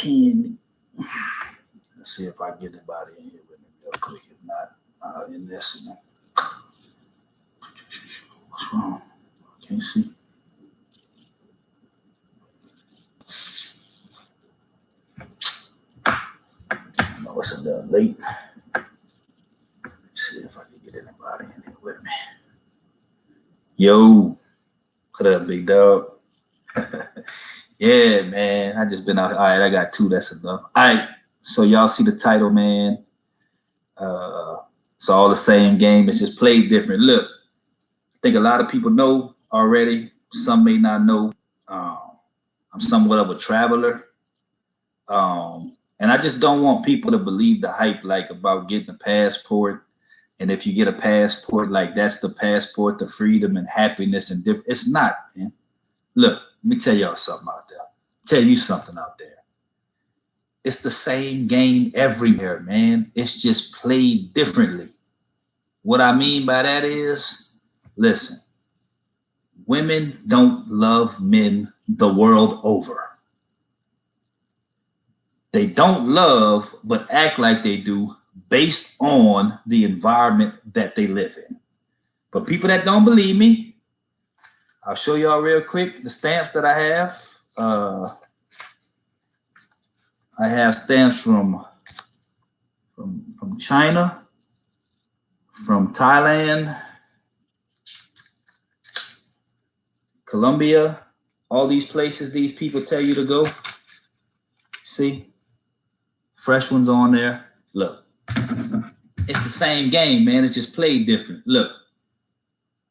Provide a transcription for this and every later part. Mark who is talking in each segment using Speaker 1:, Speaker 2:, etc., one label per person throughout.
Speaker 1: can. Let's see if I can get anybody in here with me real quick. If not, in this. What's wrong? Can't see. I know it's a little late. See if I can get anybody in here with me. Yo, what up, big dog? Yeah, man. I just been out. All right, I got 2. That's enough. All right. So y'all see the title, man. It's all the same game. It's just played different. Look, I think a lot of people know already. Some may not know. I'm somewhat of a traveler. And I just don't want people to believe the hype like about getting a passport. And if you get a passport, like that's the passport to freedom and happiness and different. It's not, man. Look, let me tell y'all something out there. Tell you something out there. It's the same game everywhere, man. It's just played differently. What I mean by that is, listen, women don't love men the world over. They don't love, but act like they do based on the environment that they live in. For people that don't believe me, I'll show y'all real quick the stamps that I have. I have stamps from China, from Thailand, Colombia, all these places these people tell you to go. See? Fresh ones on there. Look. It's the same game, man. It's just played different. Look,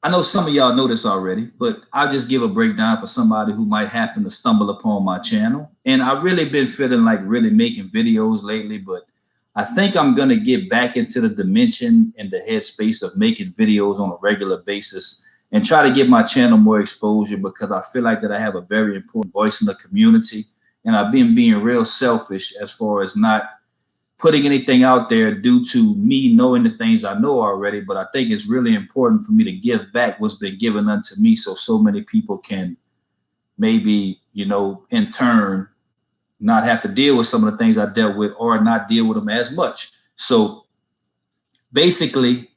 Speaker 1: I know some of y'all know this already, but I'll just give a breakdown for somebody who might happen to stumble upon my channel. And I've really been feeling like really making videos lately, but I think I'm going to get back into the dimension and the headspace of making videos on a regular basis and try to give my channel more exposure, because I feel like that I have a very important voice in the community. And I've been being real selfish as far as not putting anything out there due to me knowing the things I know already. But I think it's really important for me to give back what's been given unto me, so many people can maybe, in turn, not have to deal with some of the things I dealt with, or not deal with them as much. So basically,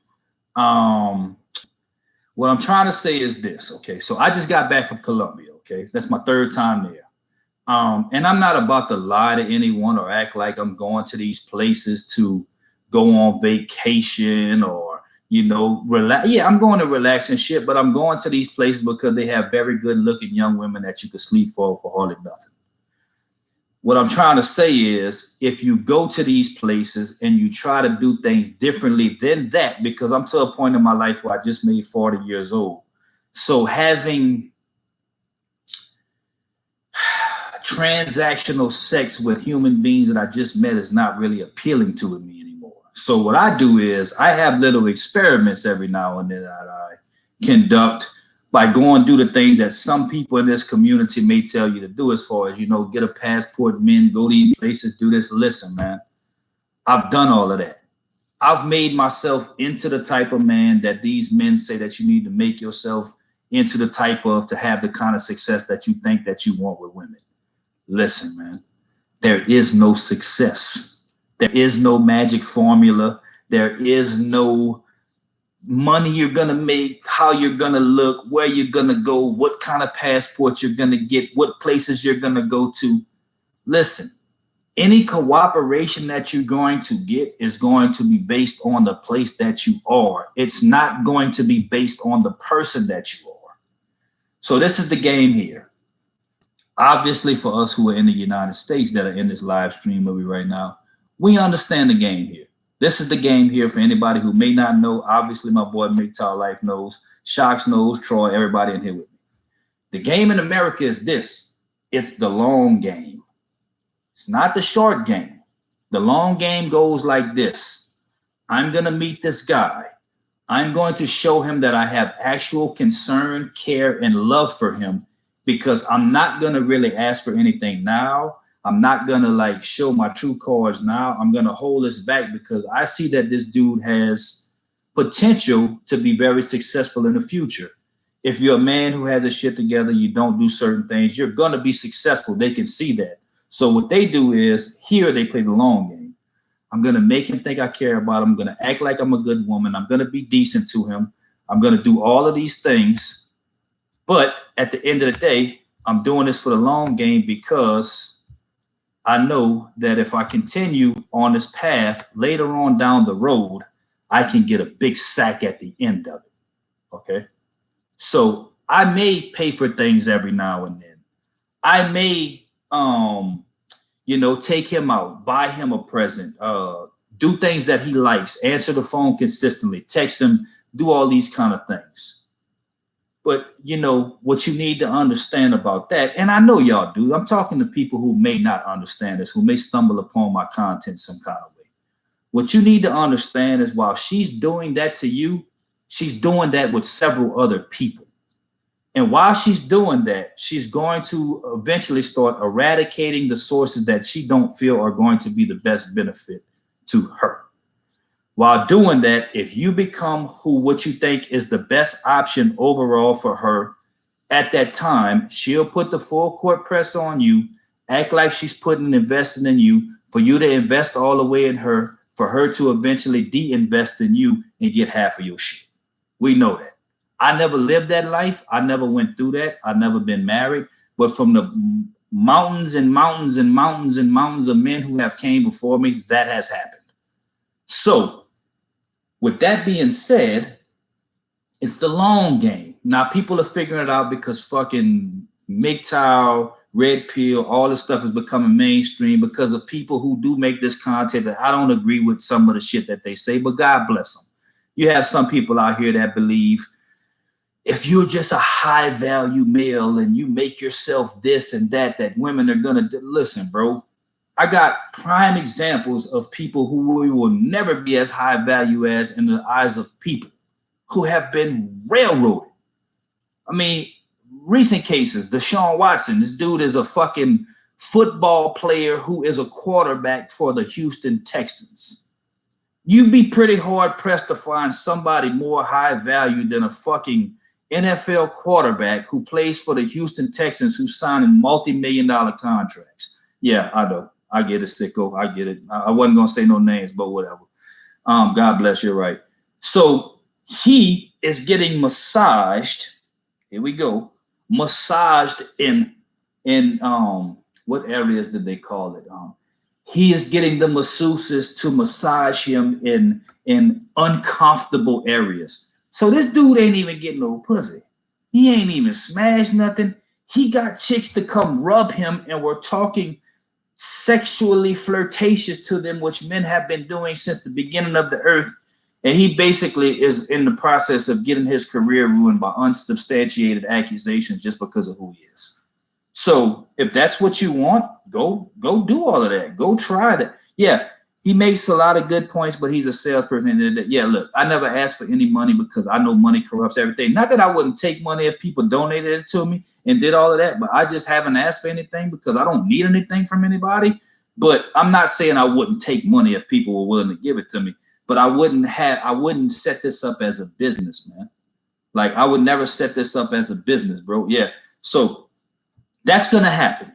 Speaker 1: what I'm trying to say is this. Okay, so I just got back from Colombia. Okay, that's my 3rd time there. And I'm not about to lie to anyone or act like I'm going to these places to go on vacation or, relax. Yeah, I'm going to relax and shit, but I'm going to these places because they have very good looking young women that you could sleep for hardly nothing. What I'm trying to say is, if you go to these places and you try to do things differently than that, because I'm to a point in my life where I just made 40 years old. So having transactional sex with human beings that I just met is not really appealing to me anymore. So what I do is I have little experiments every now and then that I conduct by going through the things that some people in this community may tell you to do, as far as, get a passport, men, go to these places, do this. Listen, man, I've done all of that. I've made myself into the type of man that these men say that you need to make yourself into the type of, to have the kind of success that you think that you want with women. Listen, man, there is no success. There is no magic formula. There is no money you're going to make, how you're going to look, where you're going to go, what kind of passport you're going to get, what places you're going to go to. Listen, any cooperation that you're going to get is going to be based on the place that you are. It's not going to be based on the person that you are. So this is the game here. Obviously, for us who are in the United States that are in this live stream movie right now, we understand the game here. This is the game here for anybody who may not know. Obviously, my boy MGTOW Life knows, Shocks knows, Troy, everybody in here with me. The game in America is this. It's the long game. It's not the short game. The long game goes like this. I'm going to meet this guy. I'm going to show him that I have actual concern, care, and love for him, because I'm not going to really ask for anything now. I'm not going to show my true cards now. I'm going to hold this back because I see that this dude has potential to be very successful in the future. If you're a man who has his shit together, you don't do certain things, you're going to be successful. They can see that. So what they do is here they play the long game. I'm going to make him think I care about him. I'm going to act like I'm a good woman. I'm going to be decent to him. I'm going to do all of these things. But at the end of the day, I'm doing this for the long game because I know that if I continue on this path later on down the road, I can get a big sack at the end of it. Okay. So I may pay for things every now and then. I may, take him out, buy him a present, do things that he likes, answer the phone consistently, text him, do all these kind of things. But what you need to understand about that, and I know y'all do, I'm talking to people who may not understand this, who may stumble upon my content some kind of way. What you need to understand is while she's doing that to you, she's doing that with several other people. And while she's doing that, she's going to eventually start eradicating the sources that she don't feel are going to be the best benefit to her. While doing that, if you become what you think is the best option overall for her at that time, she'll put the full court press on you, act like she's putting investing in you, for you to invest all the way in her, for her to eventually de-invest in you and get half of your shit. We know that. I never lived that life. I never went through that. I've never been married. But from the mountains and mountains and mountains and mountains of men who have came before me, that has happened. So with that being said, it's the long game. Now people are figuring it out because fucking MGTOW, Red Pill, all this stuff is becoming mainstream because of people who do make this content that I don't agree with some of the shit that they say, but God bless them. You have some people out here that believe if you're just a high value male and you make yourself this and that women are gonna listen, bro. I got prime examples of people who we will never be as high value as in the eyes of people who have been railroaded. I mean, recent cases, Deshaun Watson, this dude is a fucking football player who is a quarterback for the Houston Texans. You'd be pretty hard pressed to find somebody more high value than a fucking NFL quarterback who plays for the Houston Texans who's signing multi-million-dollar contracts. Yeah, I know. I get it, sicko. I get it. I wasn't going to say no names, but whatever. God bless you, right? So he is getting massaged. Here we go. Massaged in what areas did they call it? He is getting the masseuses to massage him in uncomfortable areas. So this dude ain't even getting no pussy. He ain't even smashed nothing. He got chicks to come rub him and we're talking sexually flirtatious to them, which men have been doing since the beginning of the earth. And he basically is in the process of getting his career ruined by unsubstantiated accusations just because of who he is. So if that's what you want, go do all of that. Go try that. Yeah, he makes a lot of good points, but he's a salesperson. Yeah, look, I never asked for any money because I know money corrupts everything. Not that I wouldn't take money if people donated it to me and did all of that, but I just haven't asked for anything because I don't need anything from anybody. But I'm not saying I wouldn't take money if people were willing to give it to me. But I wouldn't set this up as a business, man. Like I would never set this up as a business, bro. Yeah. So that's gonna happen,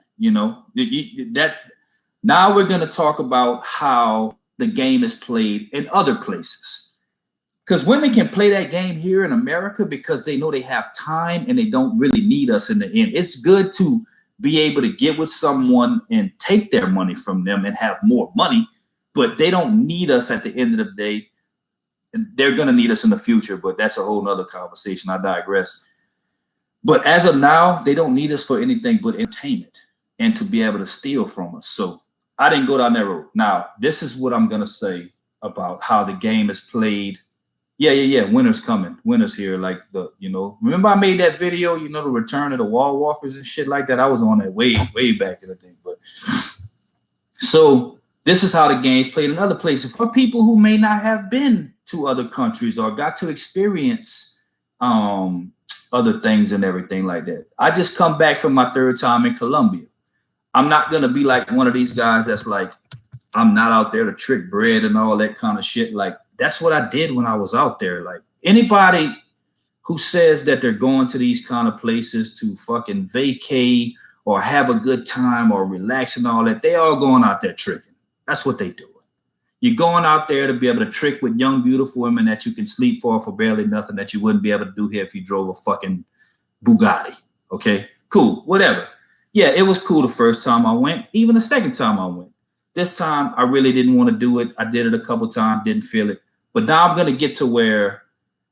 Speaker 1: Now we're gonna talk about how the game is played in other places. Because women can play that game here in America because they know they have time and they don't really need us in the end. It's good to be able to get with someone and take their money from them and have more money, but they don't need us at the end of the day. And they're going to need us in the future, but that's a whole nother conversation. I digress. But as of now, they don't need us for anything but entertainment and to be able to steal from us. So I didn't go down that road. Now, this is what I'm going to say about how the game is played. Yeah. Winter's coming. Winter's here. Like remember I made that video, the return of the wall walkers and shit like that. I was on that way back in the day. But so this is how the game's played in other places for people who may not have been to other countries or got to experience other things and everything like that. I just come back from my third time in Colombia. I'm not going to be like one of these guys that's like, I'm not out there to trick bread and all that kind of shit. Like, that's what I did when I was out there. Like, anybody who says that they're going to these kind of places to fucking vacay or have a good time or relax and all that. They all going out there tricking. That's what they do. You're going out there to be able to trick with young, beautiful women that you can sleep for barely nothing that you wouldn't be able to do here if you drove a fucking Bugatti. Okay, cool, whatever. Yeah, it was cool the first time I went, even the second time I went. This time I really didn't want to do it. I did it a couple times, didn't feel it. But now I'm going to get to where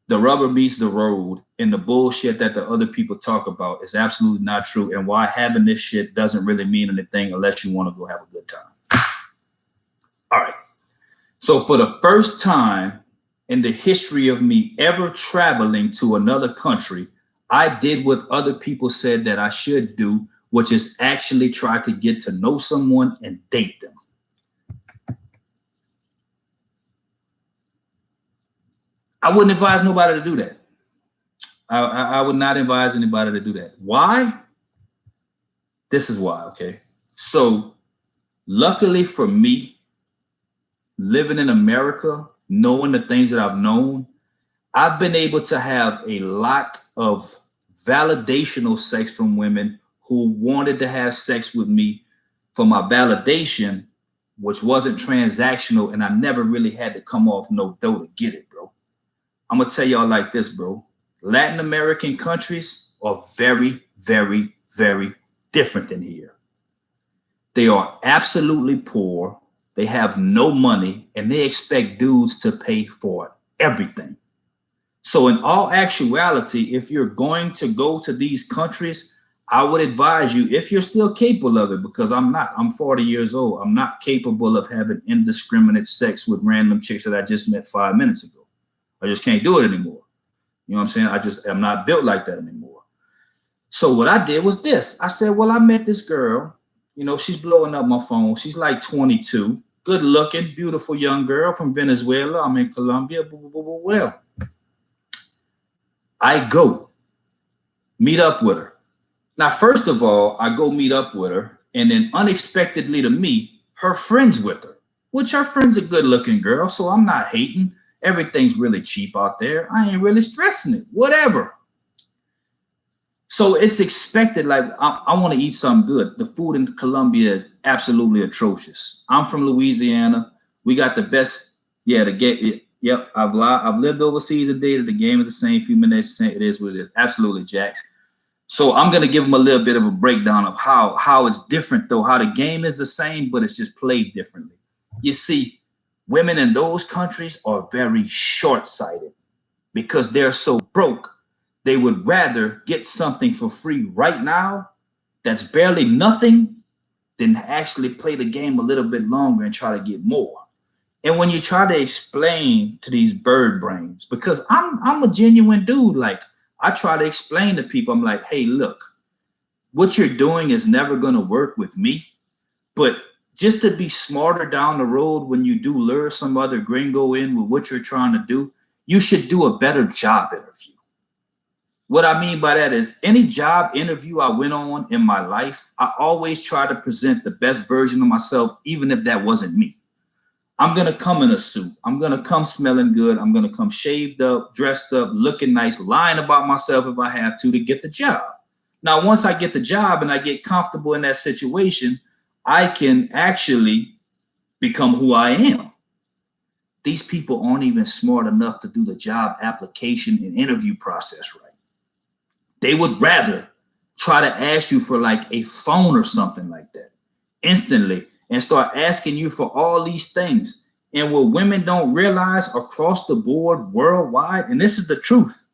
Speaker 1: the rubber meets the road and the bullshit that the other people talk about is absolutely not true, and why having this shit doesn't really mean anything unless you want to go have a good time. All right. So for the first time in the history of me ever traveling to another country, I did what other people said that I should do, which is actually try to get to know someone and date them. I wouldn't advise nobody to do that. I would not advise anybody to do that. Why? This is why, okay? So luckily for me, living in America, knowing the things that I've known, I've been able to have a lot of validational sex from women who wanted to have sex with me for my validation, which wasn't transactional, and I never really had to come off no dough to get it, bro. I'm gonna tell y'all like this, bro. Latin American countries are very, very, very different than here. They are absolutely poor. They have no money, and they expect dudes to pay for everything. So in all actuality, if you're going to go to these countries, I would advise you, if you're still capable of it, because I'm not, I'm 40 years old. I'm not capable of having indiscriminate sex with random chicks that I just met 5 minutes ago. I just can't do it anymore. You know what I'm saying? I'm not built like that anymore. So what I did was this. I said, well, I met this girl. You know, she's blowing up my phone. She's like 22, good looking, beautiful young girl from Venezuela. I'm in Colombia, whatever. I go meet up with her. Now, first of all, I go meet up with her, and then unexpectedly to me, her friend's with her, which her friend's a good looking girl. So I'm not hating. Everything's really cheap out there. I ain't really stressing it, whatever. So it's expected, like, I want to eat something good. The food in Colombia is absolutely atrocious. I'm from Louisiana. We got the best, yep, I've lived overseas and dated. The game is the same, few minutes, it is what it is. Absolutely, Jax. So I'm going to give them a little bit of a breakdown of how it's different, though, how the game is the same, but it's just played differently. You see, women in those countries are very short-sighted because they're so broke. They would rather get something for free right now that's barely nothing than actually play the game a little bit longer and try to get more. And when you try to explain to these bird brains, because I'm a genuine dude, like I try to explain to people, I'm like, hey, look, what you're doing is never going to work with me. But just to be smarter down the road, when you do lure some other gringo in with what you're trying to do, you should do a better job interview. What I mean by that is any job interview I went on in my life, I always try to present the best version of myself, even if that wasn't me. I'm going to come in a suit. I'm going to come smelling good. I'm going to come shaved up, dressed up, looking nice, lying about myself if I have to get the job. Now, once I get the job and I get comfortable in that situation, I can actually become who I am. These people aren't even smart enough to do the job application and interview process right. They would rather try to ask you for like a phone or something like that instantly and start asking you for all these things. And what women don't realize across the board worldwide, and this is the truth,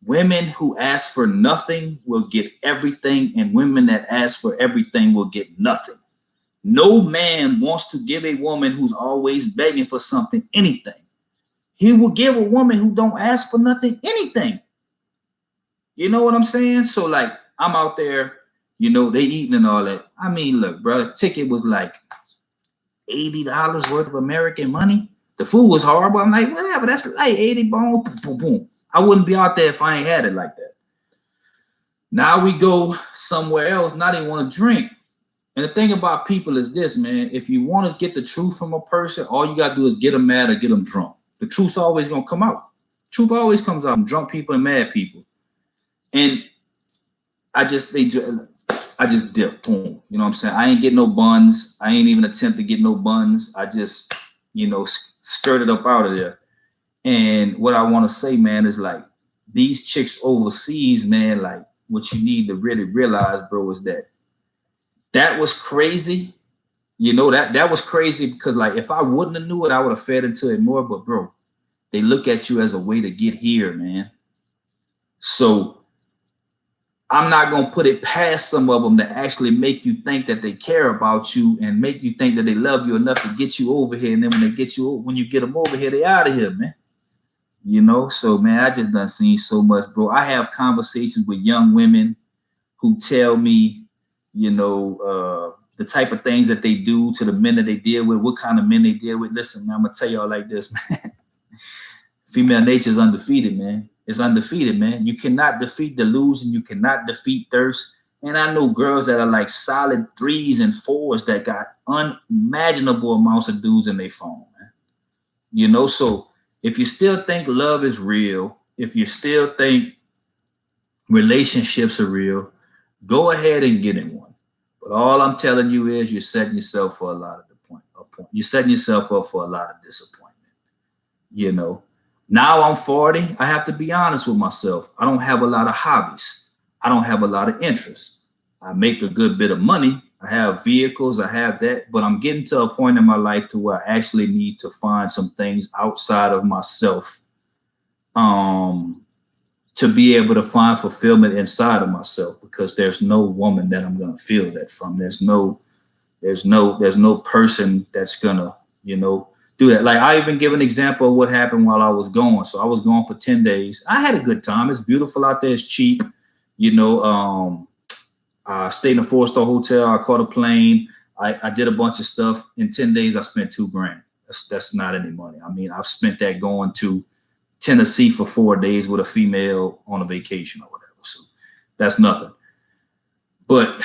Speaker 1: women who ask for nothing will get everything, and women that ask for everything will get nothing. No man wants to give a woman who's always begging for something anything. He will give a woman who don't ask for nothing anything. You know what I'm saying? So like I'm out there, you know, they eating and all that. I mean, look, bro, the ticket was like $80 worth of American money. The food was horrible. I'm like, whatever, that's like 80 boom, boom, boom, boom. I wouldn't be out there if I ain't had it like that. Now we go somewhere else. Now they want to drink. And the thing about people is this, man. If you want to get the truth from a person, all you got to do is get them mad or get them drunk. The truth's always going to come out. Truth always comes out from drunk people and mad people. And I just think I just dip, boom. You know what I'm saying? I ain't get no buns. I ain't even attempt to get no buns. I just, skirted up out of there. And what I want to say, man, is like these chicks overseas, man, like what you need to really realize, bro, is that was crazy. That was crazy because like if I wouldn't have knew it, I would have fed into it more. But bro, they look at you as a way to get here, man. So I'm not going to put it past some of them to actually make you think that they care about you and make you think that they love you enough to get you over here. And then when you get them over here, they out of here, man. So man, I just done seen so much, bro. I have conversations with young women who tell me, the type of things that they do to the men that they deal with, what kind of men they deal with. Listen, man, I'm gonna tell y'all like this, man. Female nature is undefeated, man. It's undefeated, man. You cannot defeat delusion. You cannot defeat thirst. And I know girls that are like solid 3s and 4s that got unimaginable amounts of dudes in their phone, man. So if you still think love is real, if you still think relationships are real, go ahead and get in one. But all I'm telling you is you're setting yourself for a lot of You're setting yourself up for a lot of disappointment. Now I'm 40. I have to be honest with myself. I don't have a lot of hobbies. I don't have a lot of interests. I make a good bit of money. I have vehicles. I have that. But I'm getting to a point in my life to where I actually need to find some things outside of myself to be able to find fulfillment inside of myself, because there's no woman that I'm going to feel that from. There's no person that's going to, do that. Like I even give an example of what happened while I was gone. So I was gone for 10 days. I had a good time. It's beautiful out there. It's cheap. I stayed in a 4-star hotel. I caught a plane. I did a bunch of stuff. In 10 days, I spent $2,000. That's not any money. I mean, I've spent that going to Tennessee for 4 days with a female on a vacation or whatever. So that's nothing. But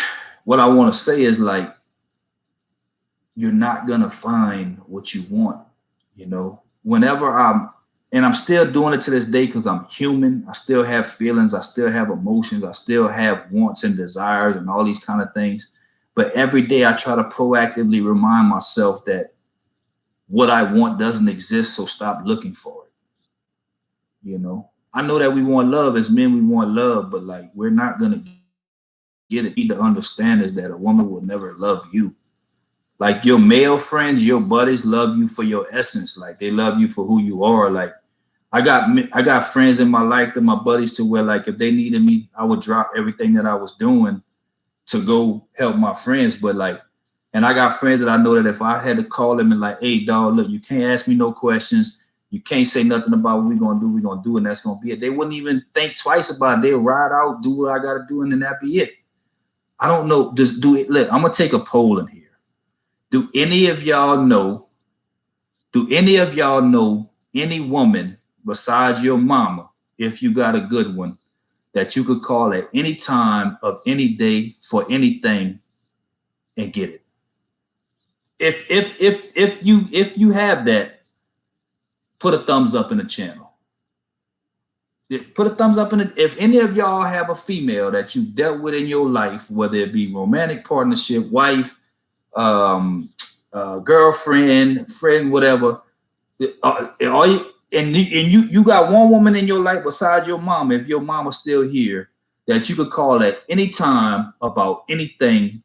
Speaker 1: what I want to say is like, you're not going to find what you want, whenever I'm still doing it to this day because I'm human. I still have feelings. I still have emotions. I still have wants and desires and all these kind of things. But every day I try to proactively remind myself that what I want doesn't exist. So stop looking for it. I know that we want love as men. We want love, but like, we're not going to get it. You need to understand is that a woman will never love you. Like your male friends, your buddies love you for your essence. Like they love you for who you are. Like I got friends in my life and my buddies to where like if they needed me, I would drop everything that I was doing to go help my friends. But like, and I got friends that I know that if I had to call them and like, hey dog, look, you can't ask me no questions. You can't say nothing about what we're gonna do, and that's gonna be it. They wouldn't even think twice about it. They'll ride out, do what I gotta do, and then that be it. I don't know. Just do it. Look, I'm gonna take a poll in here. Do any of y'all know any woman besides your mama, if you got a good one, that you could call at any time of any day for anything and get it? If you have that, put a thumbs up in the channel. Put a thumbs up in it. If any of y'all have a female that you dealt with in your life, whether it be romantic partnership, wife, girlfriend, friend, whatever, you got one woman in your life besides your mama, if your mama's still here, that you could call at any time about anything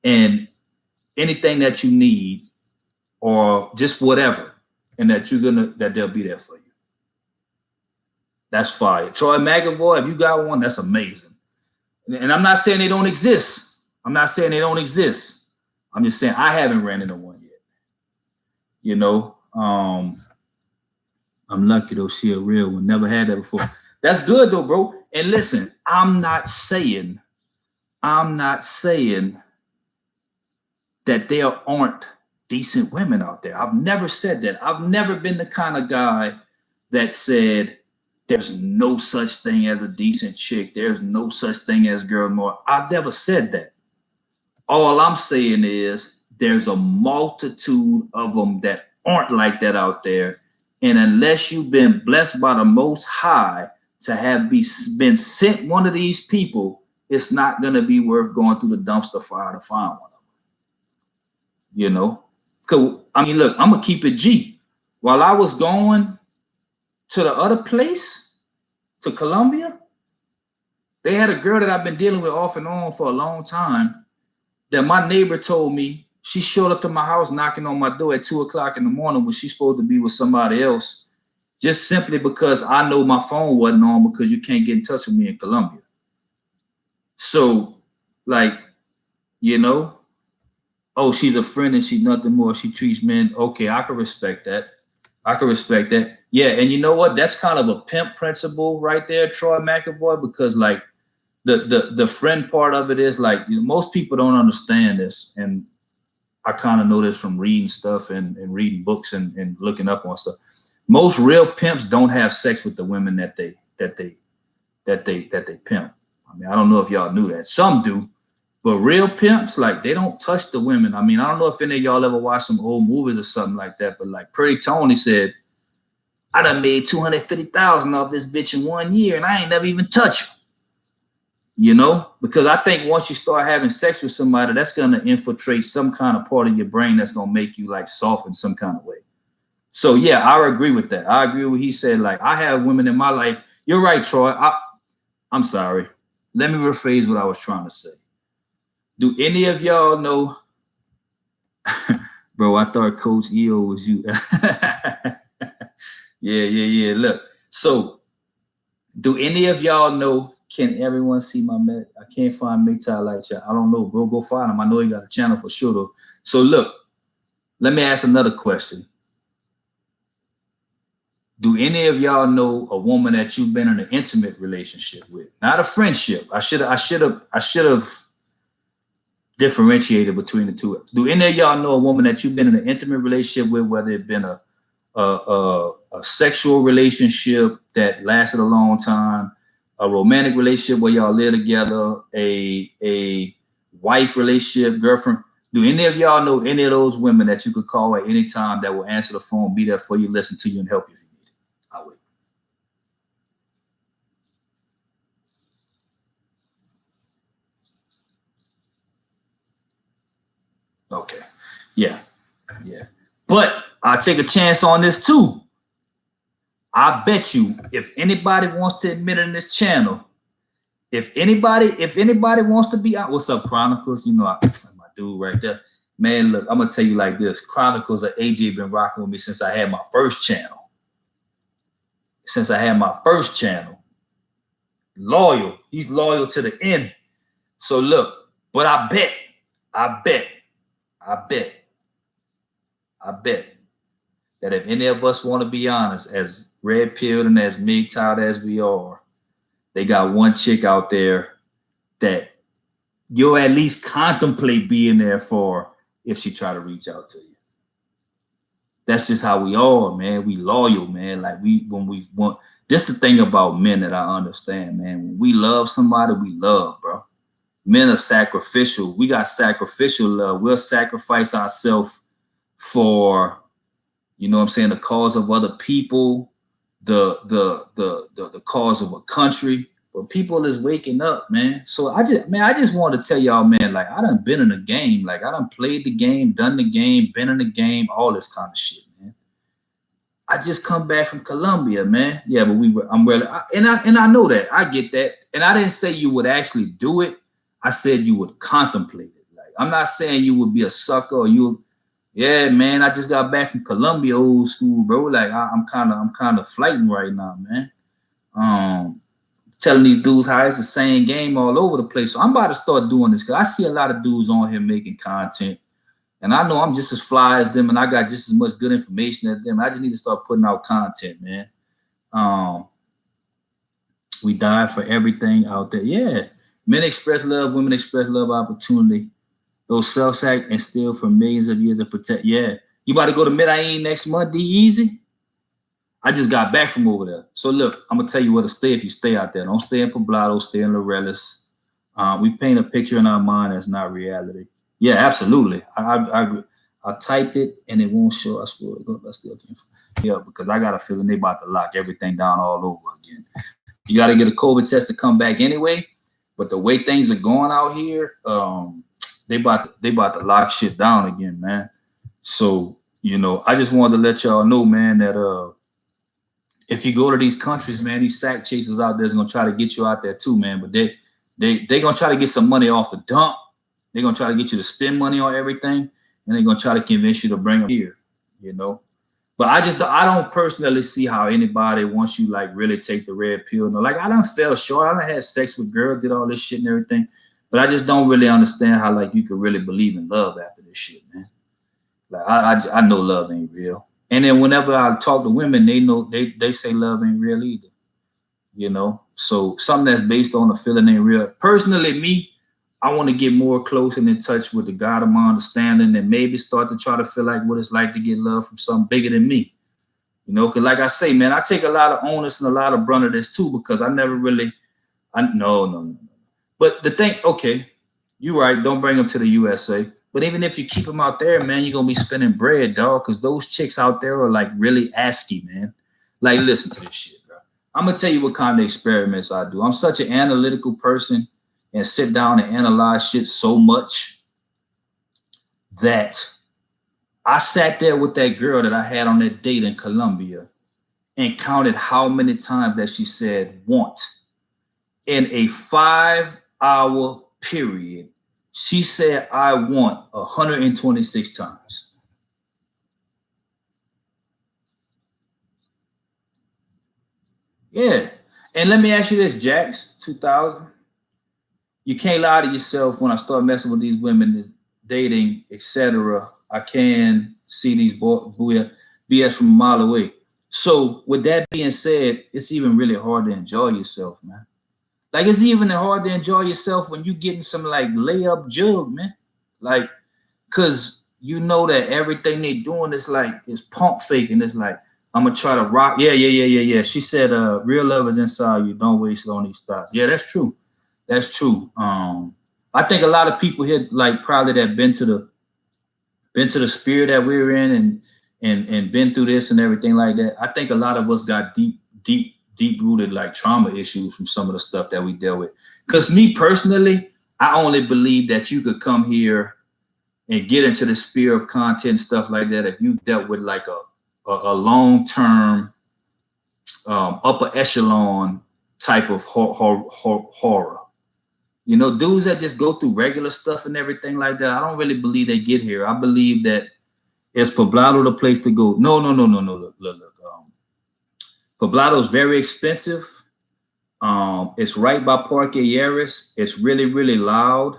Speaker 1: and anything that you need or just whatever, and that they'll be there for you. That's fire. Troy McAvoy, if you got one, that's amazing. And I'm not saying they don't exist. I'm just saying I haven't ran into one yet. I'm lucky though. She a real one. Never had that before. That's good though, bro. And listen, I'm not saying that there aren't decent women out there. I've never said that. I've never been the kind of guy that said there's no such thing as a decent chick. There's no such thing as girl more. I've never said that. All I'm saying is there's a multitude of them that aren't like that out there. And unless you've been blessed by the Most High to have been sent one of these people it's not gonna be worth going through the dumpster fire to find one of them. You know, cause I mean, look, I'm gonna keep it G. While I was going to the other place, to Colombia, they had a girl that I've been dealing with off and on for a long time. That my neighbor told me she showed up to my house knocking on my door at 2 o'clock in the morning when she's supposed to be with somebody else, just simply because I know my phone wasn't on because you can't get in touch with me in Colombia. So, like, you know, oh, she's a friend and she's nothing more. She treats men. Okay, I can respect that. I can respect that. Yeah, and you know what? That's kind of a pimp principle right there, Troy McAvoy, because like the friend part of it is like, you know, most people don't understand this. And I kind of know this from reading stuff and reading books and looking up on stuff. Most real pimps don't have sex with the women that they pimp. I mean, I don't know if y'all knew that. Some do, but real pimps, like, they don't touch the women. I mean, I don't know if any of y'all ever watched some old movies or something like that, but like Pretty Tony said, I done made $250,000 off this bitch in 1 year and I ain't never even touched her. You know, because I think once you start having sex with somebody, that's going to infiltrate some kind of part of your brain that's going to make you like soft in some kind of way. So, yeah, I agree with that. I agree with what he said. Like, I have women in my life. You're right, Troy. I'm sorry. Let me rephrase what I was trying to say. Do any of y'all know? Bro, I thought Coach EO was you. Yeah. Look, so do any of y'all know? Can everyone see my man? I can't find MGTOW like that. I don't know, bro. Go find him. I know he got a channel for sure, though. So look, let me ask another question. Do any of y'all know a woman that you've been in an intimate relationship with? Not a friendship. I should have differentiated between the two. Do any of y'all know a woman that you've been in an intimate relationship with, whether it been a sexual relationship that lasted a long time, a romantic relationship where y'all live together, a wife relationship, girlfriend? Do any of y'all know any of those women that you could call at any time that will answer the phone, be there for you, listen to you, and help you if you need it? I would. Okay. Yeah. But I'll take a chance on this too. I bet you if anybody wants to admit it in this channel, if anybody wants to be out, what's up, Chronicles? You know, my dude right there. Man, look, I'm gonna tell you like this. Chronicles of AJ been rocking with me since I had my first channel. Loyal. He's loyal to the end. So look, but I bet that if any of us want to be honest, as red-pilled and as MGTOW'd as we are, they got one chick out there that you'll at least contemplate being there for if she try to reach out to you. That's just how we are, man. We loyal, man. Like when we want. This the thing about men that I understand, man. When we love somebody, we love, bro. Men are sacrificial. We got sacrificial love. We'll sacrifice ourselves for, you know what I'm saying, the cause of other people, the cause of a country. But people is waking up, man. So I just want to tell y'all, man, like, I done been in the game. Like, I done played the game, done the game, been in the game, all this kind of shit, man. I just come back from Colombia, man. Yeah, but I know that. I get that. And I didn't say you would actually do it. I said you would contemplate it. Like, I'm not saying you would be a sucker or you. Yeah, man. I just got back from Colombia, old school, bro. Like, I'm kind of flighting right now, man. Telling these dudes how it's the same game all over the place. So I'm about to start doing this because I see a lot of dudes on here making content, and I know I'm just as fly as them, and I got just as much good information as them. I just need to start putting out content, man. We die for everything out there. Yeah, men express love, women express love, opportunity. Those self-sac and steal for millions of years of protect. Yeah, you about to go to Medellin next month, D-Easy? I just got back from over there. So look, I'm gonna tell you where to stay if you stay out there. Don't stay in Poblado, stay in Laureles. We paint a picture in our mind that's not reality. Yeah, absolutely. I agree. I typed it and it won't show. I swear to God, I still can't. Yeah, because I got a feeling they about to lock everything down all over again. You got to get a COVID test to come back anyway. But the way things are going out here, they about to lock shit down again, man. So, I just wanted to let y'all know, man, that if you go to these countries, man, these sack chasers out there is gonna try to get you out there too, man. But they gonna try to get some money off the dump. They're gonna try to get you to spend money on everything, and they're gonna try to convince you to bring them here, But I don't personally see how anybody, once you like really take the red pill, like I done fell short. I done had sex with girls, did all this shit and everything, but I just don't really understand how like you could really believe in love after this shit, man. Like I know love ain't real. And then whenever I talk to women, they know they say love ain't real either. So something that's based on a feeling ain't real. Personally, me, I want to get more close and in touch with the God of my understanding and maybe start to try to feel like what it's like to get love from something bigger than me. Because like I say, man, I take a lot of onus and a lot of brunt of this too, because I never really, no. But the thing, okay, you're right, don't bring them to the USA. But even if you keep them out there, man, you're going to be spending bread, dog, because those chicks out there are like really asky, man. Like, listen to this shit, bro. I'm going to tell you what kind of experiments I do. I'm such an analytical person and sit down and analyze shit so much that I sat there with that girl that I had on that date in Colombia and counted how many times that she said want. In a 5-hour period, she said, I want 126 times. Yeah. And let me ask you this, Jax, 2000. You can't lie to yourself. When I start messing with these women, dating, etc., I can see these BS from a mile away. So with that being said, it's even really hard to enjoy yourself, man. Like, it's even hard to enjoy yourself when you getting some like layup jug, man. Like, cause you know that everything they doing is like is pump faking. It's like, I'm gonna try to rock. Yeah. She said, real love is inside you. Don't waste it on these thoughts. Yeah, that's true. That's true. I think a lot of people here like probably that been to the spirit that we're in and been through this and everything like that. I think a lot of us got deep rooted like trauma issues from some of the stuff that we deal with. Because me personally, I only believe that you could come here and get into the sphere of content stuff like that if you dealt with like a long-term upper echelon type of horror. Dudes that just go through regular stuff and everything like that, I don't really believe they get here. I believe that is Poblado the place to go? No. Look. Poblado is very expensive. It's right by Parque Yaris. It's really, really loud.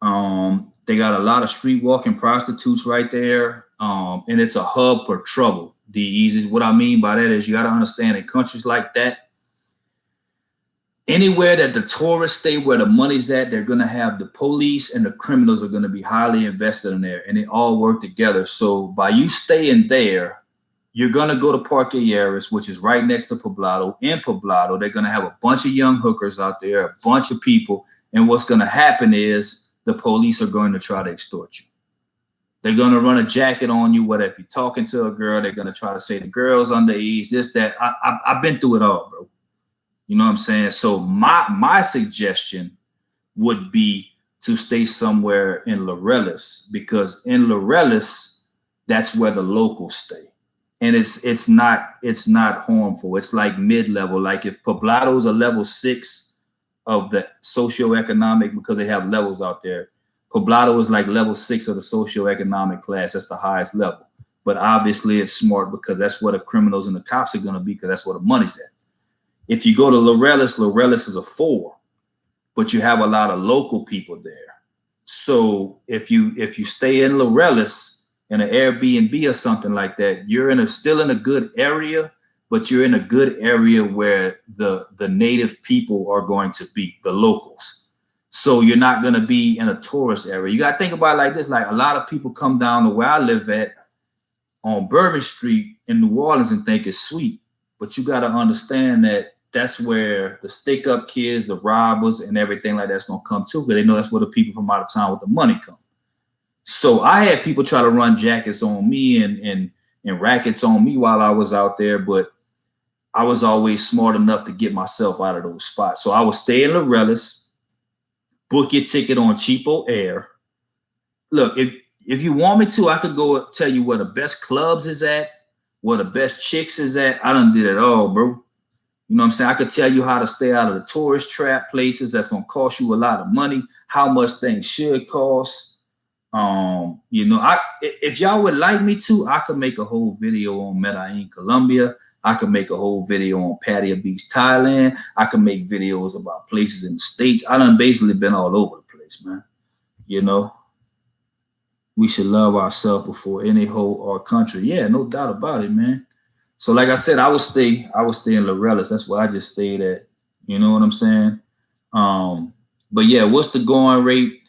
Speaker 1: They got a lot of street walking prostitutes right there. And it's a hub for trouble. The easiest. What I mean by that is you got to understand in countries like that, anywhere that the tourists stay where the money's at, they're going to have the police and the criminals are going to be highly invested in there, and they all work together. So by you staying there, you're going to go to Parque Yaris, which is right next to Poblado. In Poblado, they're going to have a bunch of young hookers out there, a bunch of people. And what's going to happen is the police are going to try to extort you. They're going to run a jacket on you. What if you're talking to a girl, they're going to try to say the girl's underage, this, that. I've been through it all, bro. You know what I'm saying? So my suggestion would be to stay somewhere in Laureles, because in Laureles, that's where the locals stay. And it's not harmful. It's like mid-level. Like if Poblado's a level 6 of the socioeconomic, because they have levels out there, Poblado is like level 6 of the socioeconomic class. That's the highest level. But obviously it's smart because that's where the criminals and the cops are going to be, because that's where the money's at. If you go to Laureles is a 4, but you have a lot of local people there. So if you stay in Laureles in an Airbnb or something like that, you're still in a good area, but you're in a good area where the native people are going to be, the locals. So you're not going to be in a tourist area. You got to think about it like this. Like a lot of people come down to where I live at on Bourbon Street in New Orleans and think it's sweet. But you got to understand that that's where the stick up kids, the robbers and everything like that's going to come to, because they know that's where the people from out of town with the money come. So I had people try to run jackets on me and rackets on me while I was out there, but I was always smart enough to get myself out of those spots. So I would stay in Laureles. Book your ticket on Cheapo Air. Look, if you want me to, I could go tell you where the best clubs is at, where the best chicks is at. I done did it all, bro. You know what I'm saying? I could tell you how to stay out of the tourist trap places that's gonna cost you a lot of money, how much things should cost. You know, if y'all would like me to, I could make a whole video on Medellin, Colombia. I could make a whole video on Pattaya Beach, Thailand. I could make videos about places in the States. I done basically been all over the place, man. You know, we should love ourselves before any hoe or country. Yeah, no doubt about it, man. So like I said, I would stay in Loretta's. That's where I just stayed at. You know what I'm saying? But yeah, what's the going rate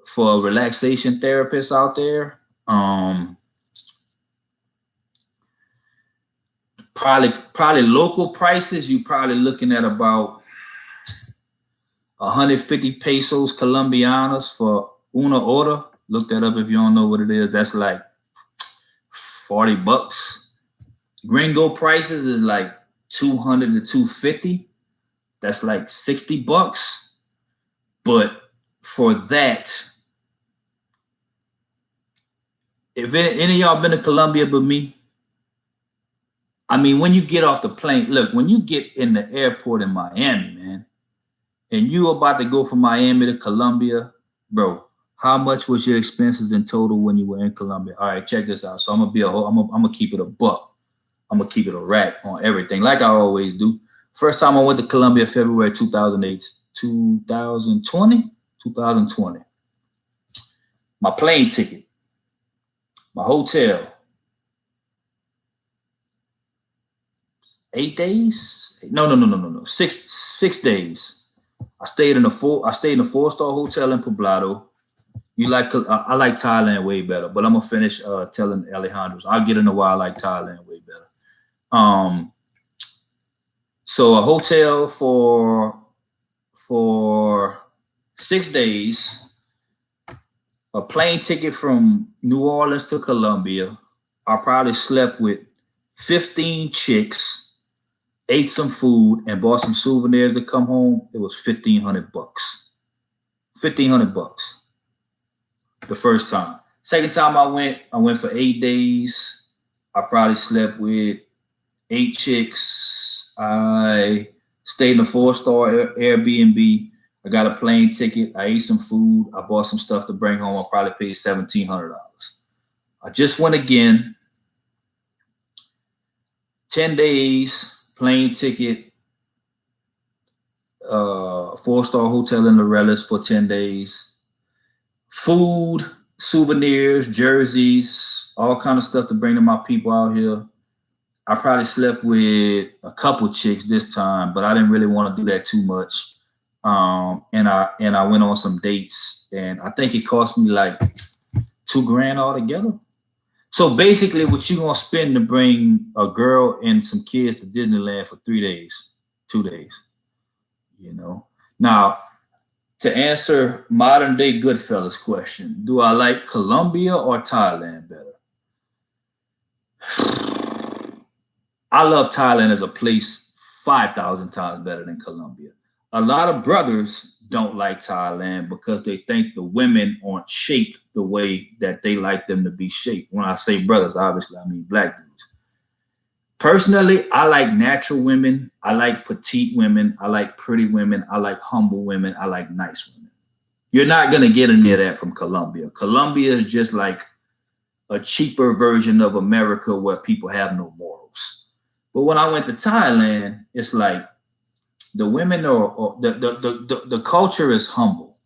Speaker 1: for a relaxation therapist out there? Probably local prices, you probably looking at about 150 pesos colombianas for una hora. Look that up if you don't know what it is. That's like 40 bucks. Gringo prices is like 200 to 250. That's like 60 bucks. But for that, if any of y'all been to Colombia but me, I mean, when you get off the plane, look, when you get in the airport in Miami, man, and you about to go from Miami to Colombia, bro, how much was your expenses in total when you were in Colombia? All right, check this out. So I'm gonna keep it a buck. I'm gonna keep it a rack on everything, like I always do. First time I went to Colombia, February 2020. My plane ticket, my hotel, 8 days. No. 6 days. I stayed in a 4-star hotel in Poblado. I like Thailand way better, but I'm gonna finish telling Alejandro's. I'll get into why I like Thailand way better. So a hotel for 6 days, a plane ticket from New Orleans to Colombia. I probably slept with 15 chicks, ate some food, and bought some souvenirs to come home. It was 1,500 bucks. 1,500 bucks. The first time. Second time I went for 8 days. I probably slept with 8 chicks. I stayed in a 4-star Airbnb. I got a plane ticket. I ate some food. I bought some stuff to bring home. I probably paid $1,700. I just went again. 10 days, plane ticket, 4-star hotel in Loretta's for 10 days. Food, souvenirs, jerseys, all kind of stuff to bring to my people out here. I probably slept with a couple chicks this time, but I didn't really want to do that too much. And I went on some dates, and I think it cost me like $2,000 altogether. So basically, what you gonna spend to bring a girl and some kids to Disneyland for 3 days, 2 days, you know? Now, to answer modern day Goodfellas question, do I like Colombia or Thailand better? I love Thailand as a place 5,000 times better than Colombia. A lot of brothers don't like Thailand because they think the women aren't shaped the way that they like them to be shaped. When I say brothers, obviously, I mean black dudes. Personally, I like natural women. I like petite women. I like pretty women. I like humble women. I like nice women. You're not going to get any of that from Colombia. Colombia is just like a cheaper version of America where people have no morals. But when I went to Thailand, it's like the women are the culture is humble.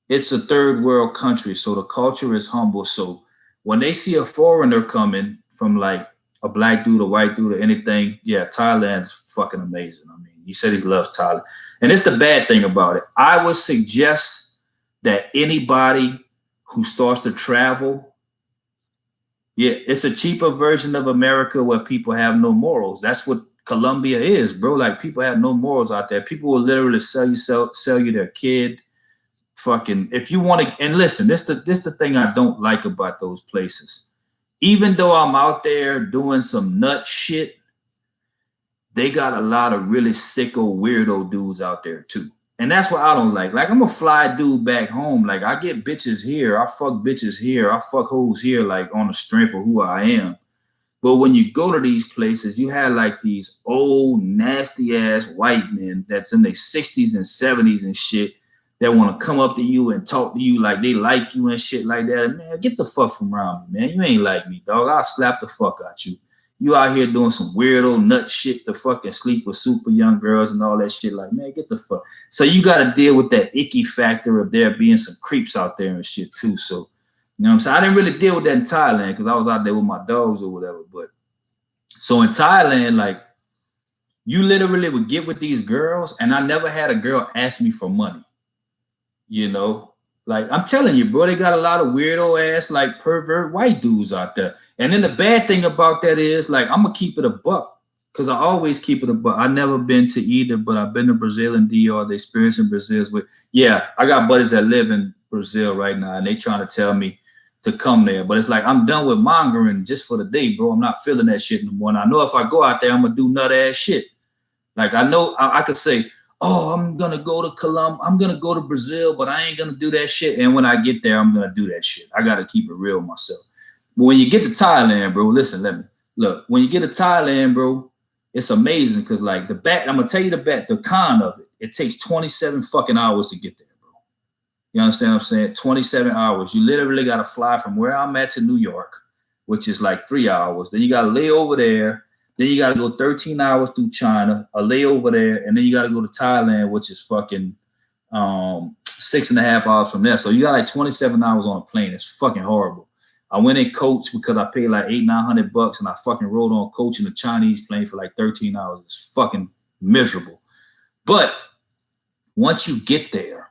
Speaker 1: It's a third world country, so the culture is humble. So when they see a foreigner coming from like a black dude, a white dude, or anything, yeah, Thailand's fucking amazing. I mean, he said he loves Thailand. And it's the bad thing about it. I would suggest that anybody who starts to travel, yeah, it's a cheaper version of America where people have no morals. That's what Colombia is, bro. Like, people have no morals out there. People will literally sell you their kid. Fucking, if you want to, and listen, this the thing I don't like about those places. Even though I'm out there doing some nut shit, they got a lot of really sicko weirdo dudes out there too. And that's what I don't like. Like, I'm a fly dude back home. Like, I get bitches here. I fuck bitches here. I fuck hoes here, like, on the strength of who I am. But when you go to these places, you have like these old nasty ass white men that's in their 60s and 70s and shit that want to come up to you and talk to you like they like you and shit like that. And man, get the fuck from around me, man. You ain't like me, dog. I'll slap the fuck out you. You out here doing some weirdo nut shit to fucking sleep with super young girls and all that shit. Like, man, get the fuck. So you got to deal with that icky factor of there being some creeps out there and shit too. So, you know what I'm saying? I didn't really deal with that in Thailand because I was out there with my dogs or whatever. But so in Thailand, like, you literally would get with these girls, and I never had a girl ask me for money. You know, like, I'm telling you, bro, they got a lot of weirdo ass, like, pervert white dudes out there. And then the bad thing about that is, like, I'm gonna keep it a buck because I always keep it a buck. I never been to either, but I've been to Brazil and DR. The experience in Brazil is with, yeah, I got buddies that live in Brazil right now, and they trying to tell me to come there. But it's like, I'm done with mongering just for the day, bro. I'm not feeling that shit no more. And I know if I go out there, I'm gonna do nut ass shit. Like, I know I could say, oh, I'm gonna go to Colombia, I'm gonna go to Brazil, but I ain't gonna do that shit. And when I get there, I'm gonna do that shit. I gotta keep it real with myself. But when you get to Thailand, bro, listen, let me look. When you get to Thailand, bro, it's amazing because, like, I'm gonna tell you the con of it. It takes 27 fucking hours to get there. You understand what I'm saying? 27 hours. You literally got to fly from where I'm at to New York, which is like 3 hours. Then you got to lay over there. Then you got to go 13 hours through China, a layover there. And then you got to go to Thailand, which is fucking 6.5 hours from there. So you got like 27 hours on a plane. It's fucking horrible. I went in coach because I paid like $800-900 and I fucking rode on coach in a Chinese plane for like 13 hours. It's fucking miserable. But once you get there,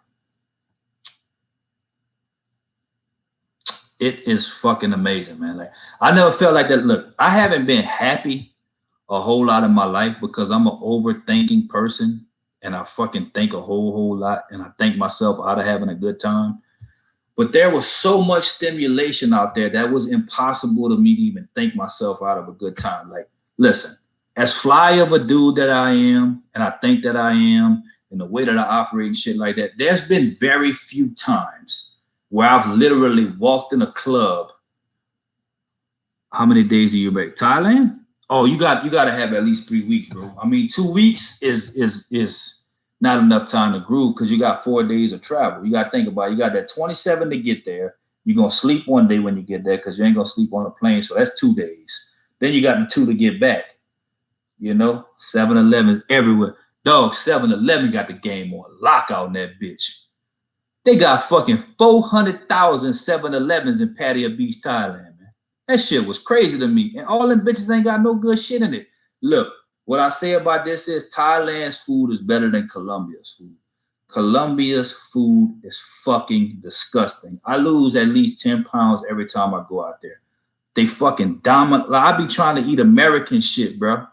Speaker 1: it is fucking amazing, man. Like, I never felt like that. Look, I haven't been happy a whole lot in my life because I'm an overthinking person and I fucking think a whole lot and I think myself out of having a good time. But there was so much stimulation out there that was impossible to me to even think myself out of a good time. Like, listen, as fly of a dude that I am, and I think that I am, and the way that I operate and shit like that, there's been very few times where I've literally walked in a club. How many days do you make? Thailand? Oh, you got to have at least 3 weeks, bro. I mean, 2 weeks is not enough time to groove because you got 4 days of travel. You got to think about it. You got that 27 to get there. You're going to sleep one day when you get there because you ain't going to sleep on a plane. So that's 2 days. Then you got the 2 to get back. You know, 7-Eleven's everywhere. Dog, 7-Eleven got the game on lockout in that bitch. They got fucking 400,000 7-Elevens in Pattaya Beach, Thailand, man. That shit was crazy to me. And all them bitches ain't got no good shit in it. Look, what I say about this is Thailand's food is better than Colombia's food. Colombia's food is fucking disgusting. I lose at least 10 pounds every time I go out there. They fucking dominate. Like, I be trying to eat American shit, bro.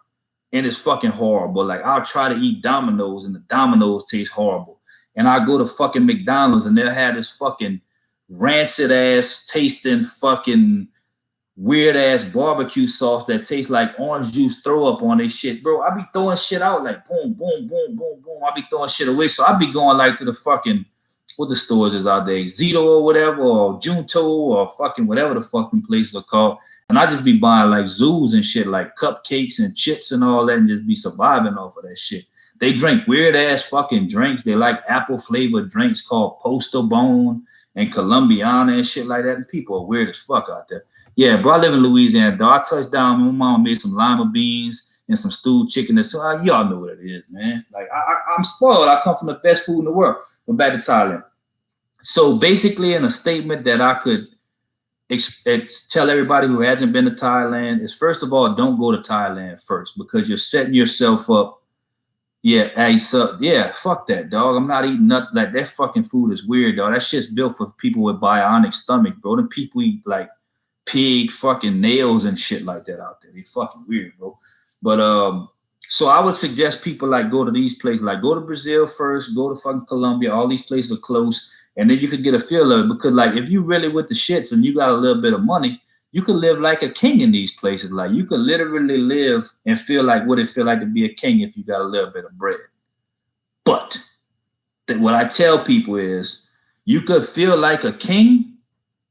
Speaker 1: And it's fucking horrible. Like, I'll try to eat Domino's and the Domino's taste horrible. And I go to fucking McDonald's and they'll have this fucking rancid ass tasting fucking weird ass barbecue sauce that tastes like orange juice throw up on this shit. Bro, I be throwing shit out like boom, boom, boom, boom, boom. I be throwing shit away. So I be going like to the fucking, what the stores is out there, Zito or whatever, or Junto or fucking whatever the fucking places are called. And I just be buying like zoos and shit, like cupcakes and chips and all that and just be surviving off of that shit. They drink weird ass fucking drinks. They like apple flavored drinks called Poster Bone and Colombiana and shit like that. And people are weird as fuck out there. Yeah, bro, I live in Louisiana, though. I touched down. My mom made some lima beans and some stewed chicken. And so y'all know what it is, man. Like, I'm spoiled. I come from the best food in the world. But back to Thailand. So basically, in a statement that I could tell everybody who hasn't been to Thailand is, first of all, don't go to Thailand first because you're setting yourself up. Yeah, fuck that, dog. I'm not eating nothing. Like, that fucking food is weird, dog. That shit's built for people with bionic stomach, bro. Them people eat like pig fucking nails and shit like that out there. They fucking weird, bro. But so I would suggest people like go to these places, like go to Brazil first, go to fucking Colombia. All these places are close, and then you could get a feel of it. Because like if you really with the shits and you got a little bit of money, you could live like a king in these places. Like, you could literally live and feel like what it feel like to be a king if you got a little bit of bread. But that what I tell people is you could feel like a king,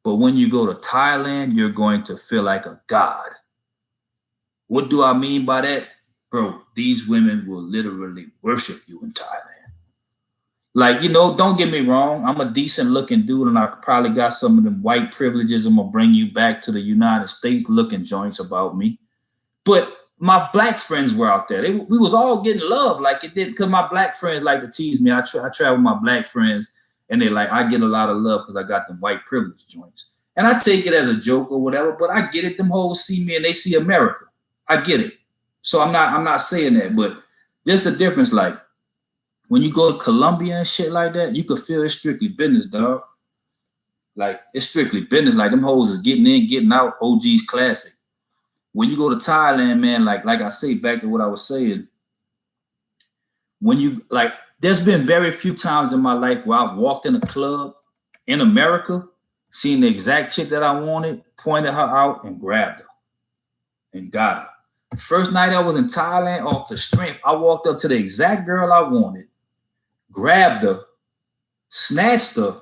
Speaker 1: but when you go to Thailand, you're going to feel like a god. What do I mean by that? Bro, these women will literally worship you in Thailand. Like, you know, don't get me wrong. I'm a decent looking dude and I probably got some of them white privileges. I'm going to bring you back to the United States looking joints about me. But my black friends were out there. We was all getting love like it did because my black friends like to tease me. I travel with my black friends and they like, I get a lot of love because I got them white privilege joints. And I take it as a joke or whatever, but I get it. Them hoes see me and they see America. I get it. So I'm not saying that, but there's the difference. Like when you go to Colombia and shit like that, you could feel it's strictly business, dog. Like it's strictly business. Like them hoes is getting in, getting out. OG's classic. When you go to Thailand, man, like I say, back to what I was saying, when you like, there's been very few times in my life where I've walked in a club in America, seen the exact chick that I wanted, pointed her out, and grabbed her and got her. The first night I was in Thailand, off the strength, I walked up to the exact girl I wanted, grabbed her, snatched her,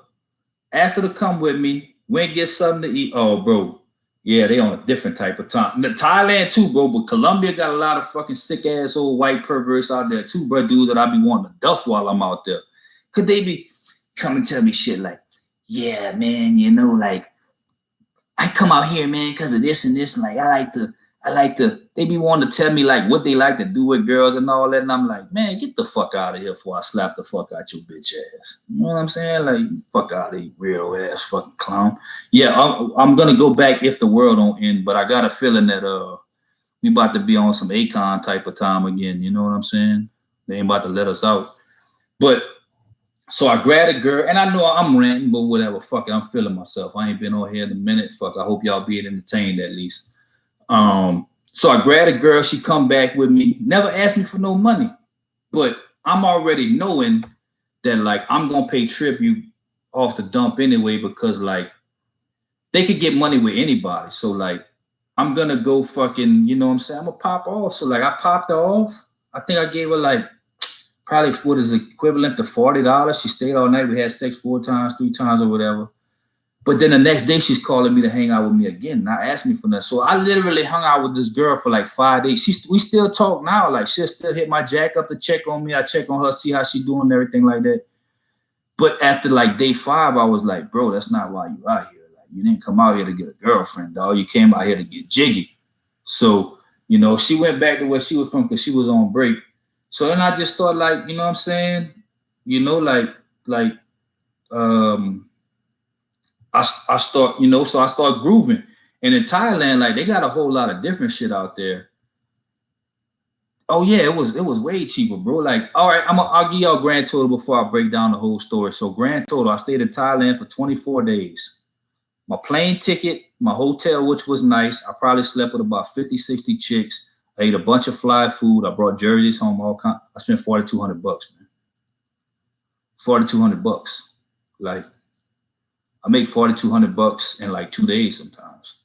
Speaker 1: asked her to come with me, went and get something to eat. Oh, bro. Yeah, they on a different type of time. Thailand too, bro, but Colombia got a lot of fucking sick ass old white perverts out there too, bro, dude, that I be wanting to duff while I'm out there. Could they be come and tell me shit like, yeah, man, you know, like I come out here, man, because of this and this. And like I like to, they be wanting to tell me like what they like to do with girls and all that. And I'm like, man, get the fuck out of here before I slap the fuck out your bitch ass. You know what I'm saying? Like, fuck out of here, weirdo ass fucking clown. Yeah, I'm gonna go back if the world don't end, but I got a feeling that we about to be on some Akon type of time again. You know what I'm saying? They ain't about to let us out. But so I grabbed a girl, and I know I'm ranting, but whatever. Fuck it, I'm feeling myself. I ain't been on here in a minute. Fuck, I hope y'all being entertained at least. So I grabbed a girl, she come back with me, never asked me for no money, but I'm already knowing that like I'm gonna pay tribute off the dump anyway because like they could get money with anybody. So like I'm gonna go fucking, you know what I'm saying? I'm gonna pop off. So like I popped her off. I think I gave her like probably what is equivalent to $40. She stayed all night. We had sex 4 times, 3 times or whatever. But then the next day she's calling me to hang out with me again, not asking me for nothing. So I literally hung out with this girl for like 5 days. We still talk now. Like she'll still hit my jack up to check on me. I check on her, see how she doing and everything like that. But after like day 5, I was like, bro, that's not why you out here. Like you didn't come out here to get a girlfriend, dog. You came out here to get jiggy. So, you know, she went back to where she was from because she was on break. So then I just thought like, you know what I'm saying? You know, I start, you know, so I start grooving. And in Thailand, like they got a whole lot of different shit out there. Oh yeah, it was way cheaper, bro. Like, all right, I'll give y'all grand total before I break down the whole story. So grand total, I stayed in Thailand for 24 days. My plane ticket, my hotel, which was nice. I probably slept with about 50, 60 chicks. I ate a bunch of fly food. I brought jerseys home. I spent $4,200, man. $4,200. Like, I make $4,200 in like 2 days sometimes.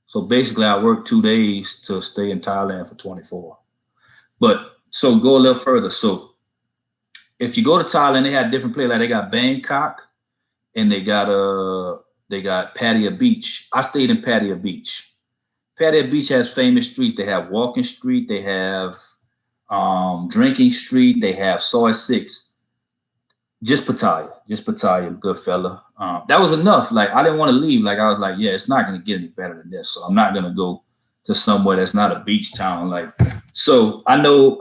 Speaker 1: So basically I worked 2 days to stay in Thailand for 24. But so go a little further. So if you go to Thailand, they have different places. Like they got Bangkok and they got Pattaya Beach. I stayed in Pattaya Beach. Pattaya Beach has famous streets. They have Walking Street, they have Drinking Street, they have Soy 6. Just Pattaya, good fella. That was enough. Like I didn't want to leave. Like I was like, yeah, it's not gonna get any better than this. So I'm not gonna go to somewhere that's not a beach town. Like, so I know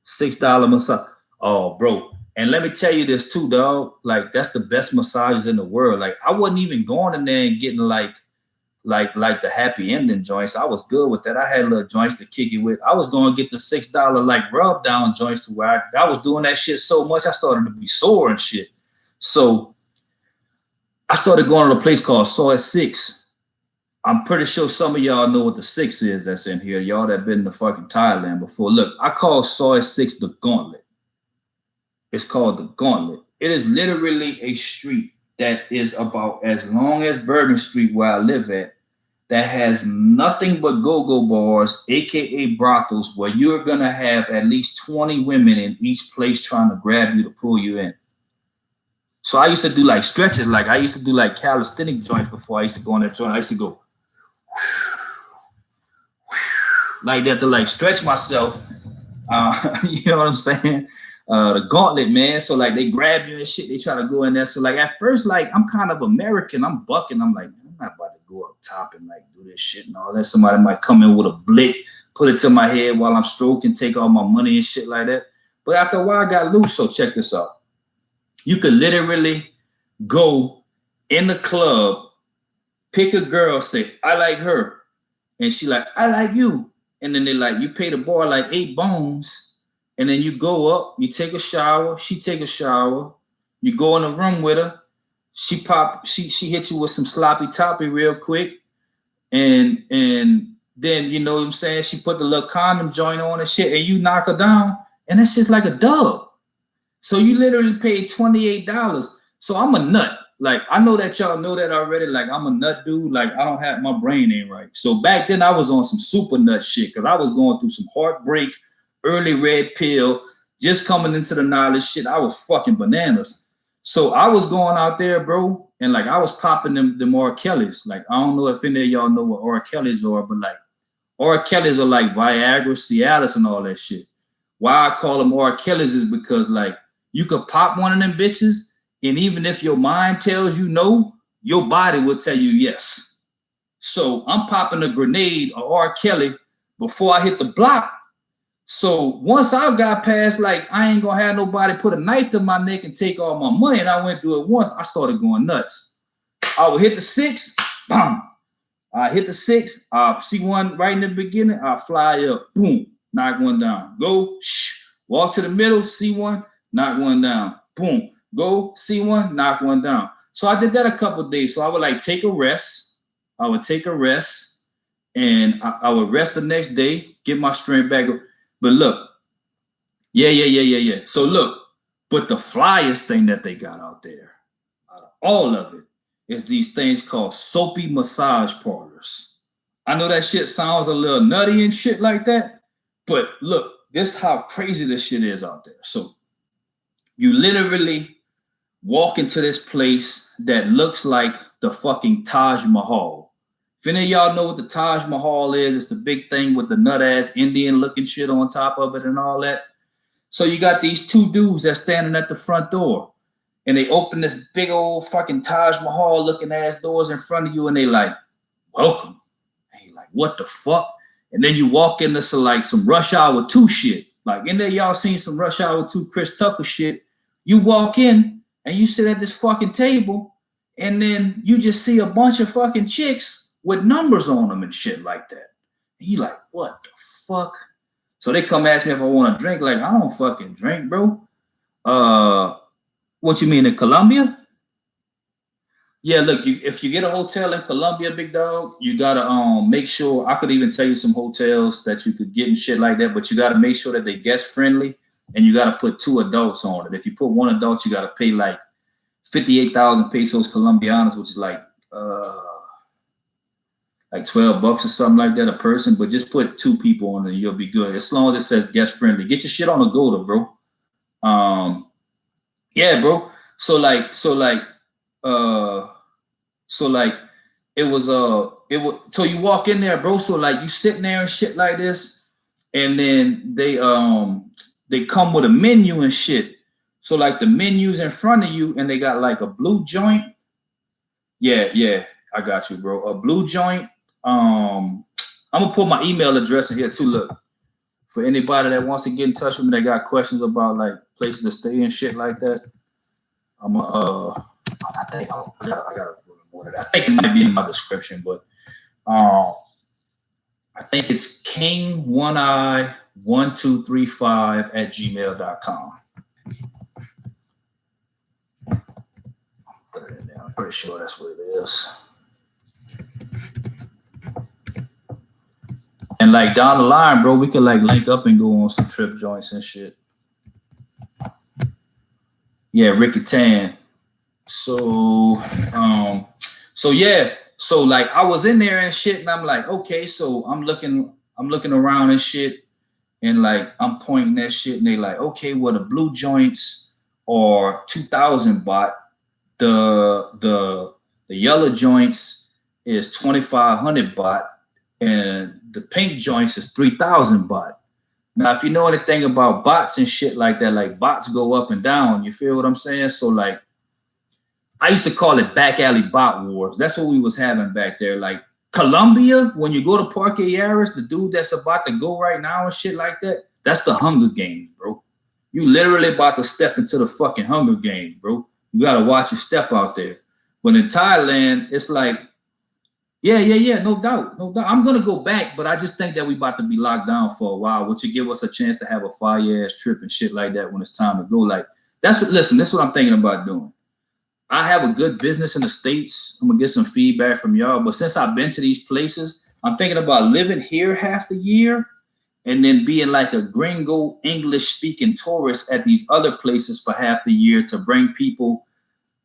Speaker 1: $6 massage. Oh, bro. And let me tell you this too, dog. Like that's the best massages in the world. Like I wasn't even going in there and getting like the happy ending joints. I was good with that. I had little joints to kick it with. I was going to get the $6 like rub down joints to where I was doing that shit so much I started to be sore and shit. So I started going to a place called Soy 6. I'm pretty sure some of y'all know what the 6 is that's in here. Y'all that been to fucking Thailand before. Look, I call Soy 6 the Gauntlet. It's called the Gauntlet. It is literally a street that is about as long as Bourbon Street where I live at, that has nothing but go-go bars, aka brothels, where you're gonna have at least 20 women in each place trying to grab you to pull you in. So I used to do like stretches, like I used to do like calisthenic joints before I used to go on that joint. I used to go like that to like stretch myself. You know what I'm saying? The gauntlet, man. So like they grab you and shit, they try to go in there. So like at first, like I'm kind of American, I'm bucking. I'm like, man, I'm not about to go up top and like do this shit and all that. Somebody might come in with a blick, put it to my head while I'm stroking, take all my money and shit like that. But after a while, I got loose. So check this out. You could literally go in the club, pick a girl, say, I like her. And she like, I like you. And then they like, you pay the bar like 8 bones. And then you go up, you take a shower, she take a shower. You go in the room with her. She hit you with some sloppy toppy real quick. And then, you know what I'm saying? She put the little condom joint on and shit, and you knock her down. And that's just like a dub. So you literally paid $28. So I'm a nut. Like, I know that y'all know that already. Like, I'm a nut dude. Like, I don't have, my brain ain't right. So back then I was on some super nut shit because I was going through some heartbreak, early red pill, just coming into the knowledge shit. I was fucking bananas. So I was going out there, bro, and like I was popping them R. Kellys. Like, I don't know if any of y'all know what R. Kellys are, but like R. Kellys are like Viagra, Cialis, and all that shit. Why I call them R. Kellys is because like you could pop one of them bitches, and even if your mind tells you no, your body will tell you yes. So I'm popping a grenade or R. Kelly before I hit the block. So once I got past, like, I ain't gonna have nobody put a knife to my neck and take all my money, and I went through it once, I started going nuts. I would hit the 6, boom. I hit the 6, see one right in the beginning, I fly up, boom, knock one down. Go, walk to the middle, see one, knock one down. Boom, go, see one, knock one down. So I did that a couple of days. So I would like take a rest. I would take a rest, and I would rest the next day, get my strength back. But look, yeah. So look, but the flyest thing that they got out there, all of it, is these things called soapy massage parlors. I know that shit sounds a little nutty and shit like that, but look, this is how crazy this shit is out there. So you literally walk into this place that looks like the fucking Taj Mahal. If any of y'all know what the Taj Mahal is, it's the big thing with the nut-ass Indian-looking shit on top of it and all that. So you got these 2 dudes that's standing at the front door, and they open this big old fucking Taj Mahal-looking ass doors in front of you, and they like, welcome. And you like, what the fuck? And then you walk into some Rush Hour 2 shit. Like, in there, y'all seen some Rush Hour 2 Chris Tucker shit. You walk in, and you sit at this fucking table, and then you just see a bunch of fucking chicks with numbers on them and shit like that. And you like, what the fuck? So they come ask me if I want to drink. Like, I don't fucking drink, bro. What you mean, in Colombia? Yeah, look, if you get a hotel in Colombia, big dog, you gotta make sure. I could even tell you some hotels that you could get and shit like that, but you gotta make sure that they guest friendly, and you gotta put 2 adults on it. If you put 1 adult, you gotta pay like 58,000 pesos Colombianos, which is like $12 or something like that a person. But just put 2 people on it, and you'll be good. As long as it says guest friendly. Get your shit on the go, bro. Yeah, bro. So you walk in there, bro. So like you sitting there and shit like this, and then they come with a menu and shit. So like the menu's in front of you, and they got like a blue joint. Yeah, I got you, bro. A blue joint. I'm gonna put my email address in here too. Look, for anybody that wants to get in touch with me, that got questions about like places to stay and shit like that. I think it might be in my description, but I think it's king1eye1235@gmail.com. Put it in there. I'm pretty sure that's what it is. And like down the line, bro, we could like link up and go on some trip joints and shit. Yeah, Ricky Tan. So yeah. So like I was in there and shit, and I'm like, okay, so I'm looking around and shit, and like I'm pointing that shit, and they like, okay, well the blue joints are 2,000 baht, The yellow joints is 2,500 baht, and the pink joints is 3,000 baht. Now, if you know anything about bots and shit like that, like bots go up and down. You feel what I'm saying? So like, I used to call it back alley bot wars. That's what we was having back there. Like Colombia, when you go to Parque Yaris, the dude that's about to go right now and shit like that, that's the Hunger Games, bro. You literally about to step into the fucking Hunger Games, bro. You gotta watch your step out there. But in Thailand, it's like, yeah, no doubt. I'm gonna go back, but I just think that we about to be locked down for a while, which will give us a chance to have a fire ass trip and shit like that when it's time to go. Like listen, this is what I'm thinking about doing. I have a good business in the States. I'm gonna get some feedback from y'all. But since I've been to these places, I'm thinking about living here half the year and then being like a gringo English speaking tourist at these other places for half the year to bring people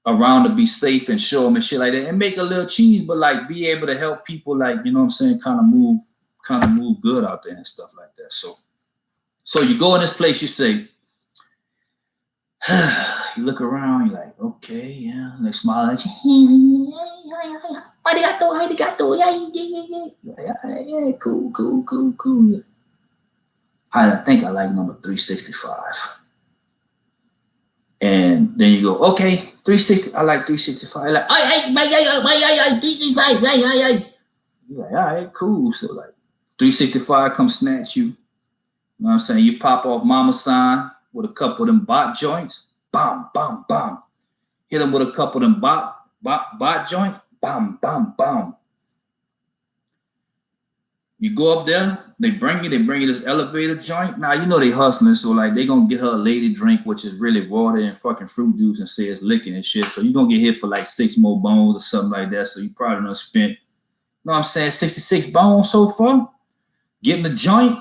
Speaker 1: around to be safe and show them and shit like that and make a little cheese, but like be able to help people, like, you know what I'm saying, kind of move good out there and stuff like that. So you go in this place, you say, you look around, you're like, okay, yeah, and they smile at you. Yeah, cool. I think I like number 365. And then you go, okay, 360. I like 365. Like, 365. You're like, all right, cool. So like 365 come snatch you. You know what I'm saying? You pop off mama sign with a couple of them bot joints. Bam, bam, bam. Hit them with a couple of them bot joints. Bam, bam, bam. You go up there, they bring you this elevator joint. Now, you know they hustling, so like they gonna get her a lady drink, which is really water and fucking fruit juice and say it's licking and shit. So you gonna get hit for like 6 more bones or something like that. So you probably done spent, you know what I'm saying, 66 bones so far. Getting the joint,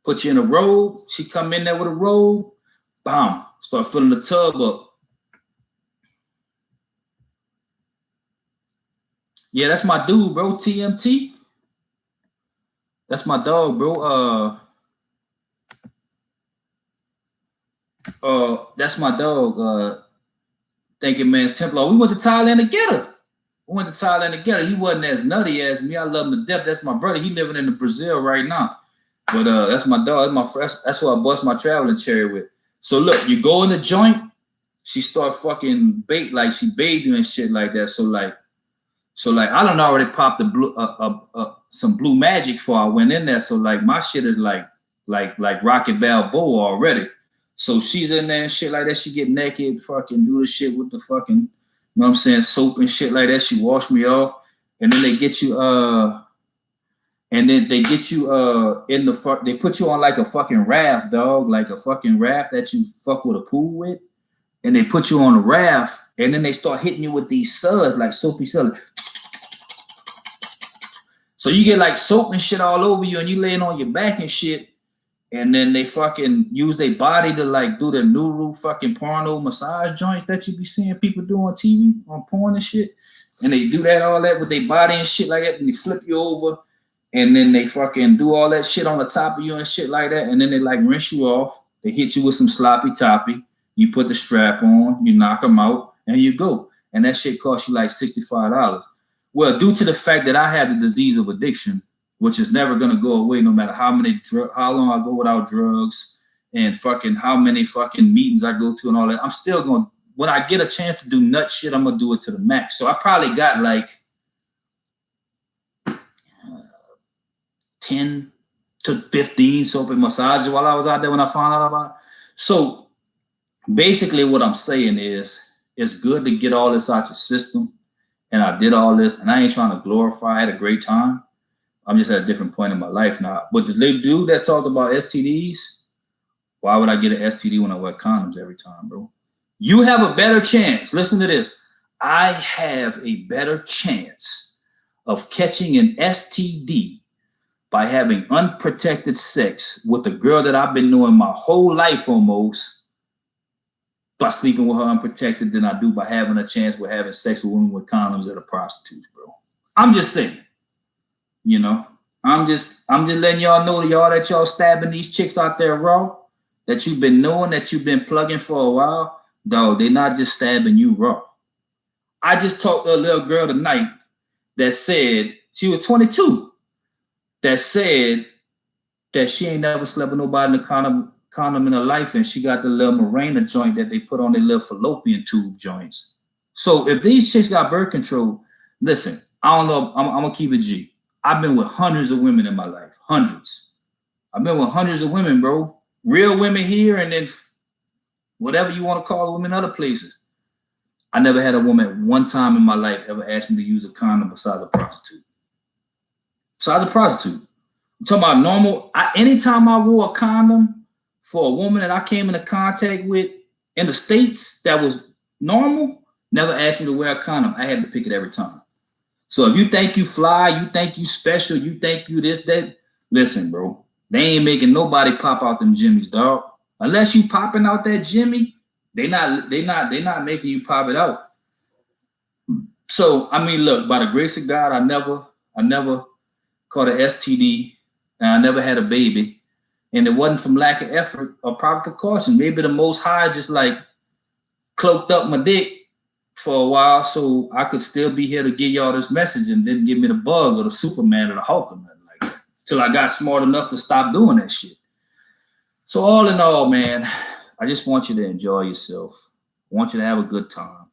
Speaker 1: put you in a robe. She come in there with a robe, bam, start filling the tub up. Yeah, that's my dude, bro, TMT. That's my dog, bro. That's my dog. Thinking Man's Templar. We went to Thailand together. He wasn't as nutty as me. I love him to death. That's my brother. He living in Brazil right now. But that's my dog. That's my fresh. That's who I bust my traveling cherry with. So look, you go in the joint. She start fucking bait like she bathed you and shit like that. So like I done already popped the blue some blue magic before I went in there. So like my shit is like Rocket Balboa already. So she's in there and shit like that. She get naked, fucking do the shit with the fucking, you know what I'm saying, soap and shit like that. She washed me off, and then they get you in the they put you on like a fucking raft, dog, like a fucking raft that you fuck with a pool with, and they put you on a raft, and then they start hitting you with these suds, like soapy suds. So you get like soap and shit all over you, and you laying on your back and shit, and then they fucking use their body to like do the Nuru fucking porno massage joints that you be seeing people do on TV, on porn and shit. And they do all that with their body and shit like that, and they flip you over, and then they fucking do all that shit on the top of you and shit like that, and then they like rinse you off. They hit you with some sloppy toppy. You put the strap on, you knock them out, and you go. And that shit costs you like $65. Well, due to the fact that I had the disease of addiction, which is never gonna go away, no matter how long I go without drugs, and fucking how many fucking meetings I go to and all that, I'm still gonna, when I get a chance to do nut shit, I'm gonna do it to the max. So I probably got like 10 to 15 soap and massages while I was out there when I found out about it. So basically what I'm saying is, it's good to get all this out your system. And I did all this, and I ain't trying to glorify. I had a great time. I'm just at a different point in my life now. But the dude that talked about STDs, why would I get an STD when I wear condoms every time, bro? You have a better chance. Listen to this. I have a better chance of catching an STD by having unprotected sex with a girl that I've been knowing my whole life almost, by sleeping with her unprotected, than I do by having a chance with having sex with women with condoms that are prostitutes, bro. I'm just saying, you know, I'm just letting y'all know that y'all stabbing these chicks out there raw, that you've been knowing, that you've been plugging for a while, dog, they're not just stabbing you raw. I just talked to a little girl tonight that said she was 22. That said that she ain't never slept with nobody in the condom in her life, and she got the little Mirena joint that they put on their little fallopian tube joints. So if these chicks got birth control, listen, I don't know. I'm gonna keep it G. I've been with hundreds of women in my life, hundreds. I've been with hundreds of women, bro. Real women here, and then whatever you want to call them in other places. I never had a woman one time in my life ever ask me to use a condom besides a prostitute. Besides a prostitute. I'm talking about normal. Anytime I wore a condom for a woman that I came into contact with in the States that was normal, never asked me to wear a condom. I had to pick it every time. So if you think you fly, you think you special, you think you this, that, listen, bro. They ain't making nobody pop out them jimmies, dog. Unless you popping out that jimmy, they not making you pop it out. So I mean, look, by the grace of God, I never caught an STD, and I never had a baby. And it wasn't from lack of effort or proper precaution. Maybe the Most High just like cloaked up my dick for a while so I could still be here to give y'all this message, and didn't give me the bug or the Superman or the Hulk or nothing like that. Till I got smart enough to stop doing that shit. So all in all, man, I just want you to enjoy yourself. I want you to have a good time.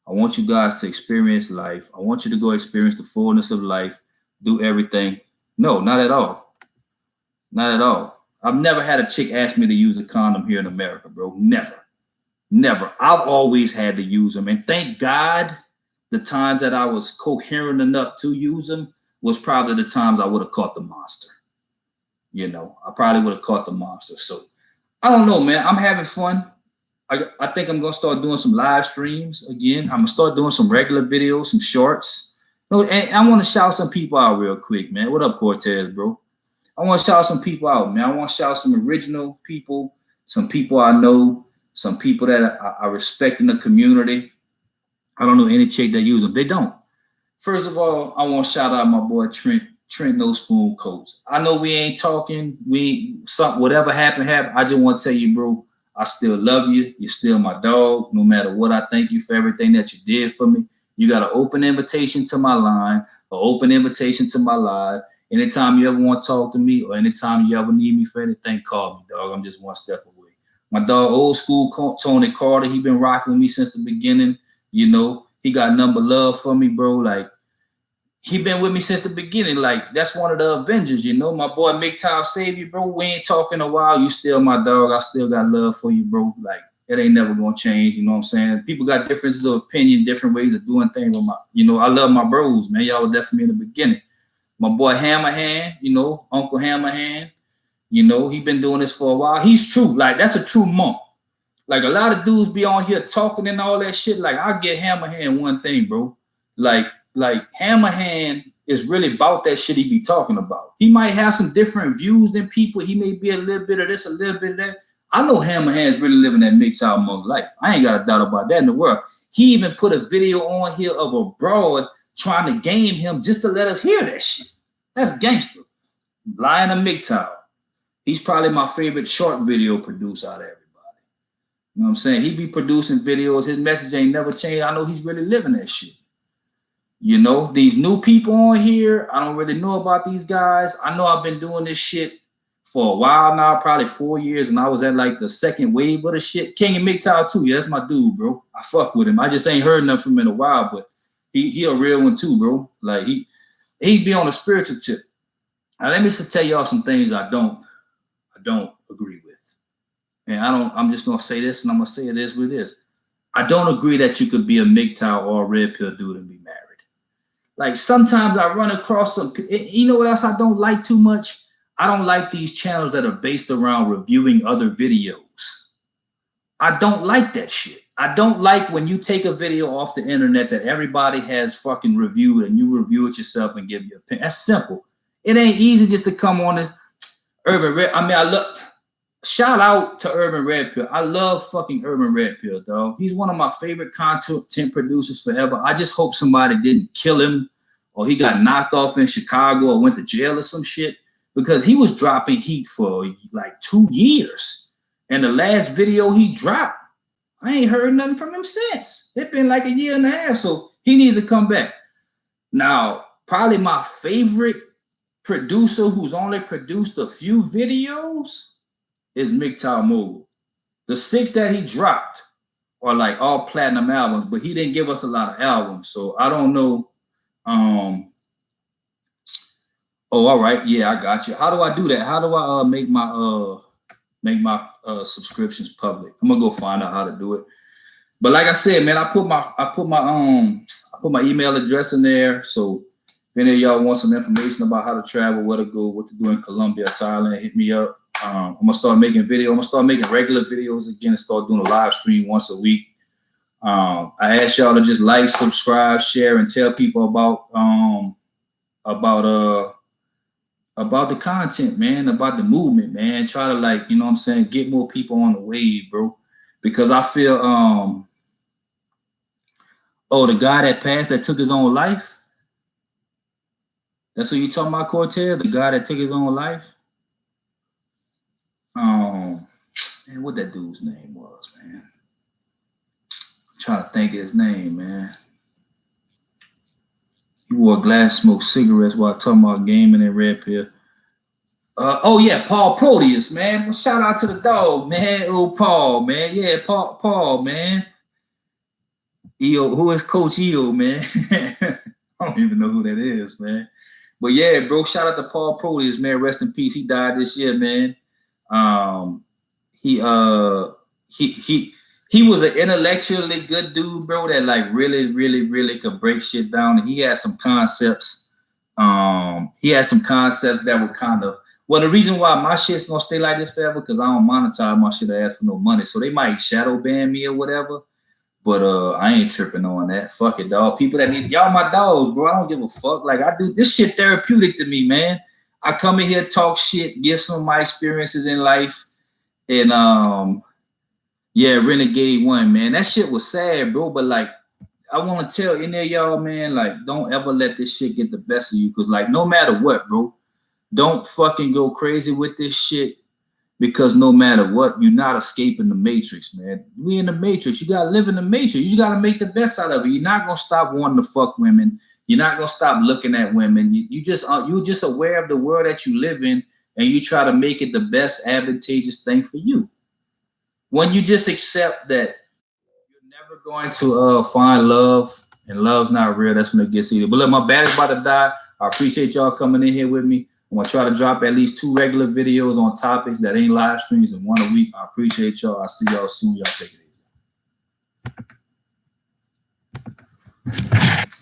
Speaker 1: I want you guys to experience life. I want you to go experience the fullness of life, do everything. No, not at all. Not at all. I've never had a chick ask me to use a condom here in America, bro. Never. Never. I've always had to use them. And thank God the times that I was coherent enough to use them was probably the times I would have caught the monster. You know, I probably would have caught the monster. So I don't know, man. I'm having fun. I think I'm going to start doing some live streams again. I'm going to start doing some regular videos, some shorts. And I want to shout some people out real quick, man. What up, Cortez, bro? I want to shout some people out, man. I want to shout some original people, some people I know, some people that I respect in the community. I don't know any chick that use them. They don't. First of all, I want to shout out my boy Trent No Spoon Coats. I know we ain't talking. Whatever happened. I just want to tell you, bro, I still love you. You're still my dog. No matter what, I thank you for everything that you did for me. You got an open invitation to my line, an open invitation to my live. Anytime you ever want to talk to me or anytime you ever need me for anything, call me, dog. I'm just one step away. My dog, old school Tony Carter, he been rocking with me since the beginning. You know, he got number love for me, bro. Like, he been with me since the beginning. Like, that's one of the Avengers, you know. My boy MGTOW Savior, bro. We ain't talking a while. You still my dog. I still got love for you, bro. Like, it ain't never gonna change. You know what I'm saying? People got differences of opinion, different ways of doing things. But I love my bros, man. Y'all were there for me in the beginning. My boy Hammerhand, you know, Uncle Hammerhand, you know, he been doing this for a while. He's true. Like, that's a true monk. Like, a lot of dudes be on here talking and all that shit. Like, I get Hammerhand one thing, bro. Like Hammerhand is really about that shit he be talking about. He might have some different views than people. He may be a little bit of this, a little bit of that. I know Hammerhand's really living that MGTOW monk life. I ain't got a doubt about that in the world. He even put a video on here of a broad trying to game him just to let us hear that shit. That's gangster. Lion of MGTOW. He's probably my favorite short video producer out of everybody. You know what I'm saying? He be producing videos. His message ain't never changed. I know he's really living that shit. You know, these new people on here, I don't really know about these guys. I know I've been doing this shit for a while now, probably 4 years, and I was at like the second wave of the shit. King and MGTOW too. Yeah, that's my dude, bro. I fuck with him. I just ain't heard nothing from him in a while, but he a real one too, bro. Like, he be on a spiritual tip. Now let me just tell y'all some things I don't agree with. And I'm just gonna say this, and I'm gonna say it is what it is. I don't agree that you could be a MGTOW or a red pill dude and be married. Like, sometimes I run across some, you know what else I don't like too much? I don't like these channels that are based around reviewing other videos. I don't like that shit. I don't like when you take a video off the internet that everybody has fucking reviewed and you review it yourself and give your opinion. That's simple. It ain't easy just to come on this Urban Red. I mean, shout out to Urban Red Pill. I love fucking Urban Red Pill, dog. He's one of my favorite content producers forever. I just hope somebody didn't kill him or he got knocked off in Chicago or went to jail or some shit, because he was dropping heat for like 2 years. And the last video he dropped, I ain't heard nothing from him since. It's been like 1.5 years. So He needs to come back. Now, probably my favorite producer who's only produced a few videos is MGTOW Mogul. The 6 that he dropped are like all platinum albums, but he didn't give us a lot of albums. So I don't know. Oh, all right. Yeah, I got you. How do I do that? How do I make my subscriptions public? I'm gonna go find out how to do it. But like I said, man, I put my email address in there. So if any of y'all want some information about how to travel, where to go, what to do in Colombia, Thailand, hit me up. I'm gonna start making videos. I'm gonna start making regular videos again and start doing a live stream once a week. I ask y'all to just like, subscribe, share, and tell people about the content, man, about the movement, man. Try to, like, you know what I'm saying, get more people on the wave, bro. Because I feel the guy that passed that took his own life. That's what you talking about, Cortez? The guy that took his own life? Man, what that dude's name was, man. I'm trying to think of his name, man. He wore glass, smoked cigarettes while talking about gaming and red pill. Oh yeah, Paul Proteus, man. Well, shout out to the dog, man. Oh, Paul, man. Yeah, Paul, man. EO, who is Coach EO, man? I don't even know who that is, man. But yeah, bro, shout out to Paul Proteus, man. Rest in peace. He died this year, man. He was an intellectually good dude, bro, that like really could break shit down. And he had some concepts. That were kind of, well, the reason why my shit's gonna stay like this forever, because I don't monetize my shit. I ask for no money. So they might shadow ban me or whatever. But I ain't tripping on that. Fuck it, dog. People that need y'all my dogs, bro. I don't give a fuck. Like, I do this shit therapeutic to me, man. I come in here, talk shit, give some of my experiences in life. And yeah, Renegade won, man. That shit was sad, bro. But like, I want to tell any of y'all, man, like, don't ever let this shit get the best of you. Cause like, no matter what, bro, don't fucking go crazy with this shit. Because no matter what, you're not escaping the matrix, man. We in the matrix. You gotta live in the matrix. You gotta make the best out of it. You're not gonna stop wanting to fuck women. You're not gonna stop looking at women. You're just aware of the world that you live in, and you try to make it the best advantageous thing for you. When you just accept that you're never going to find love, and love's not real, that's when it gets easier. But look, my battery's about to die. I appreciate y'all coming in here with me. I'm gonna try to drop at least 2 regular videos on topics that ain't live streams and 1 a week. I appreciate y'all. I'll see y'all soon. Y'all take it easy.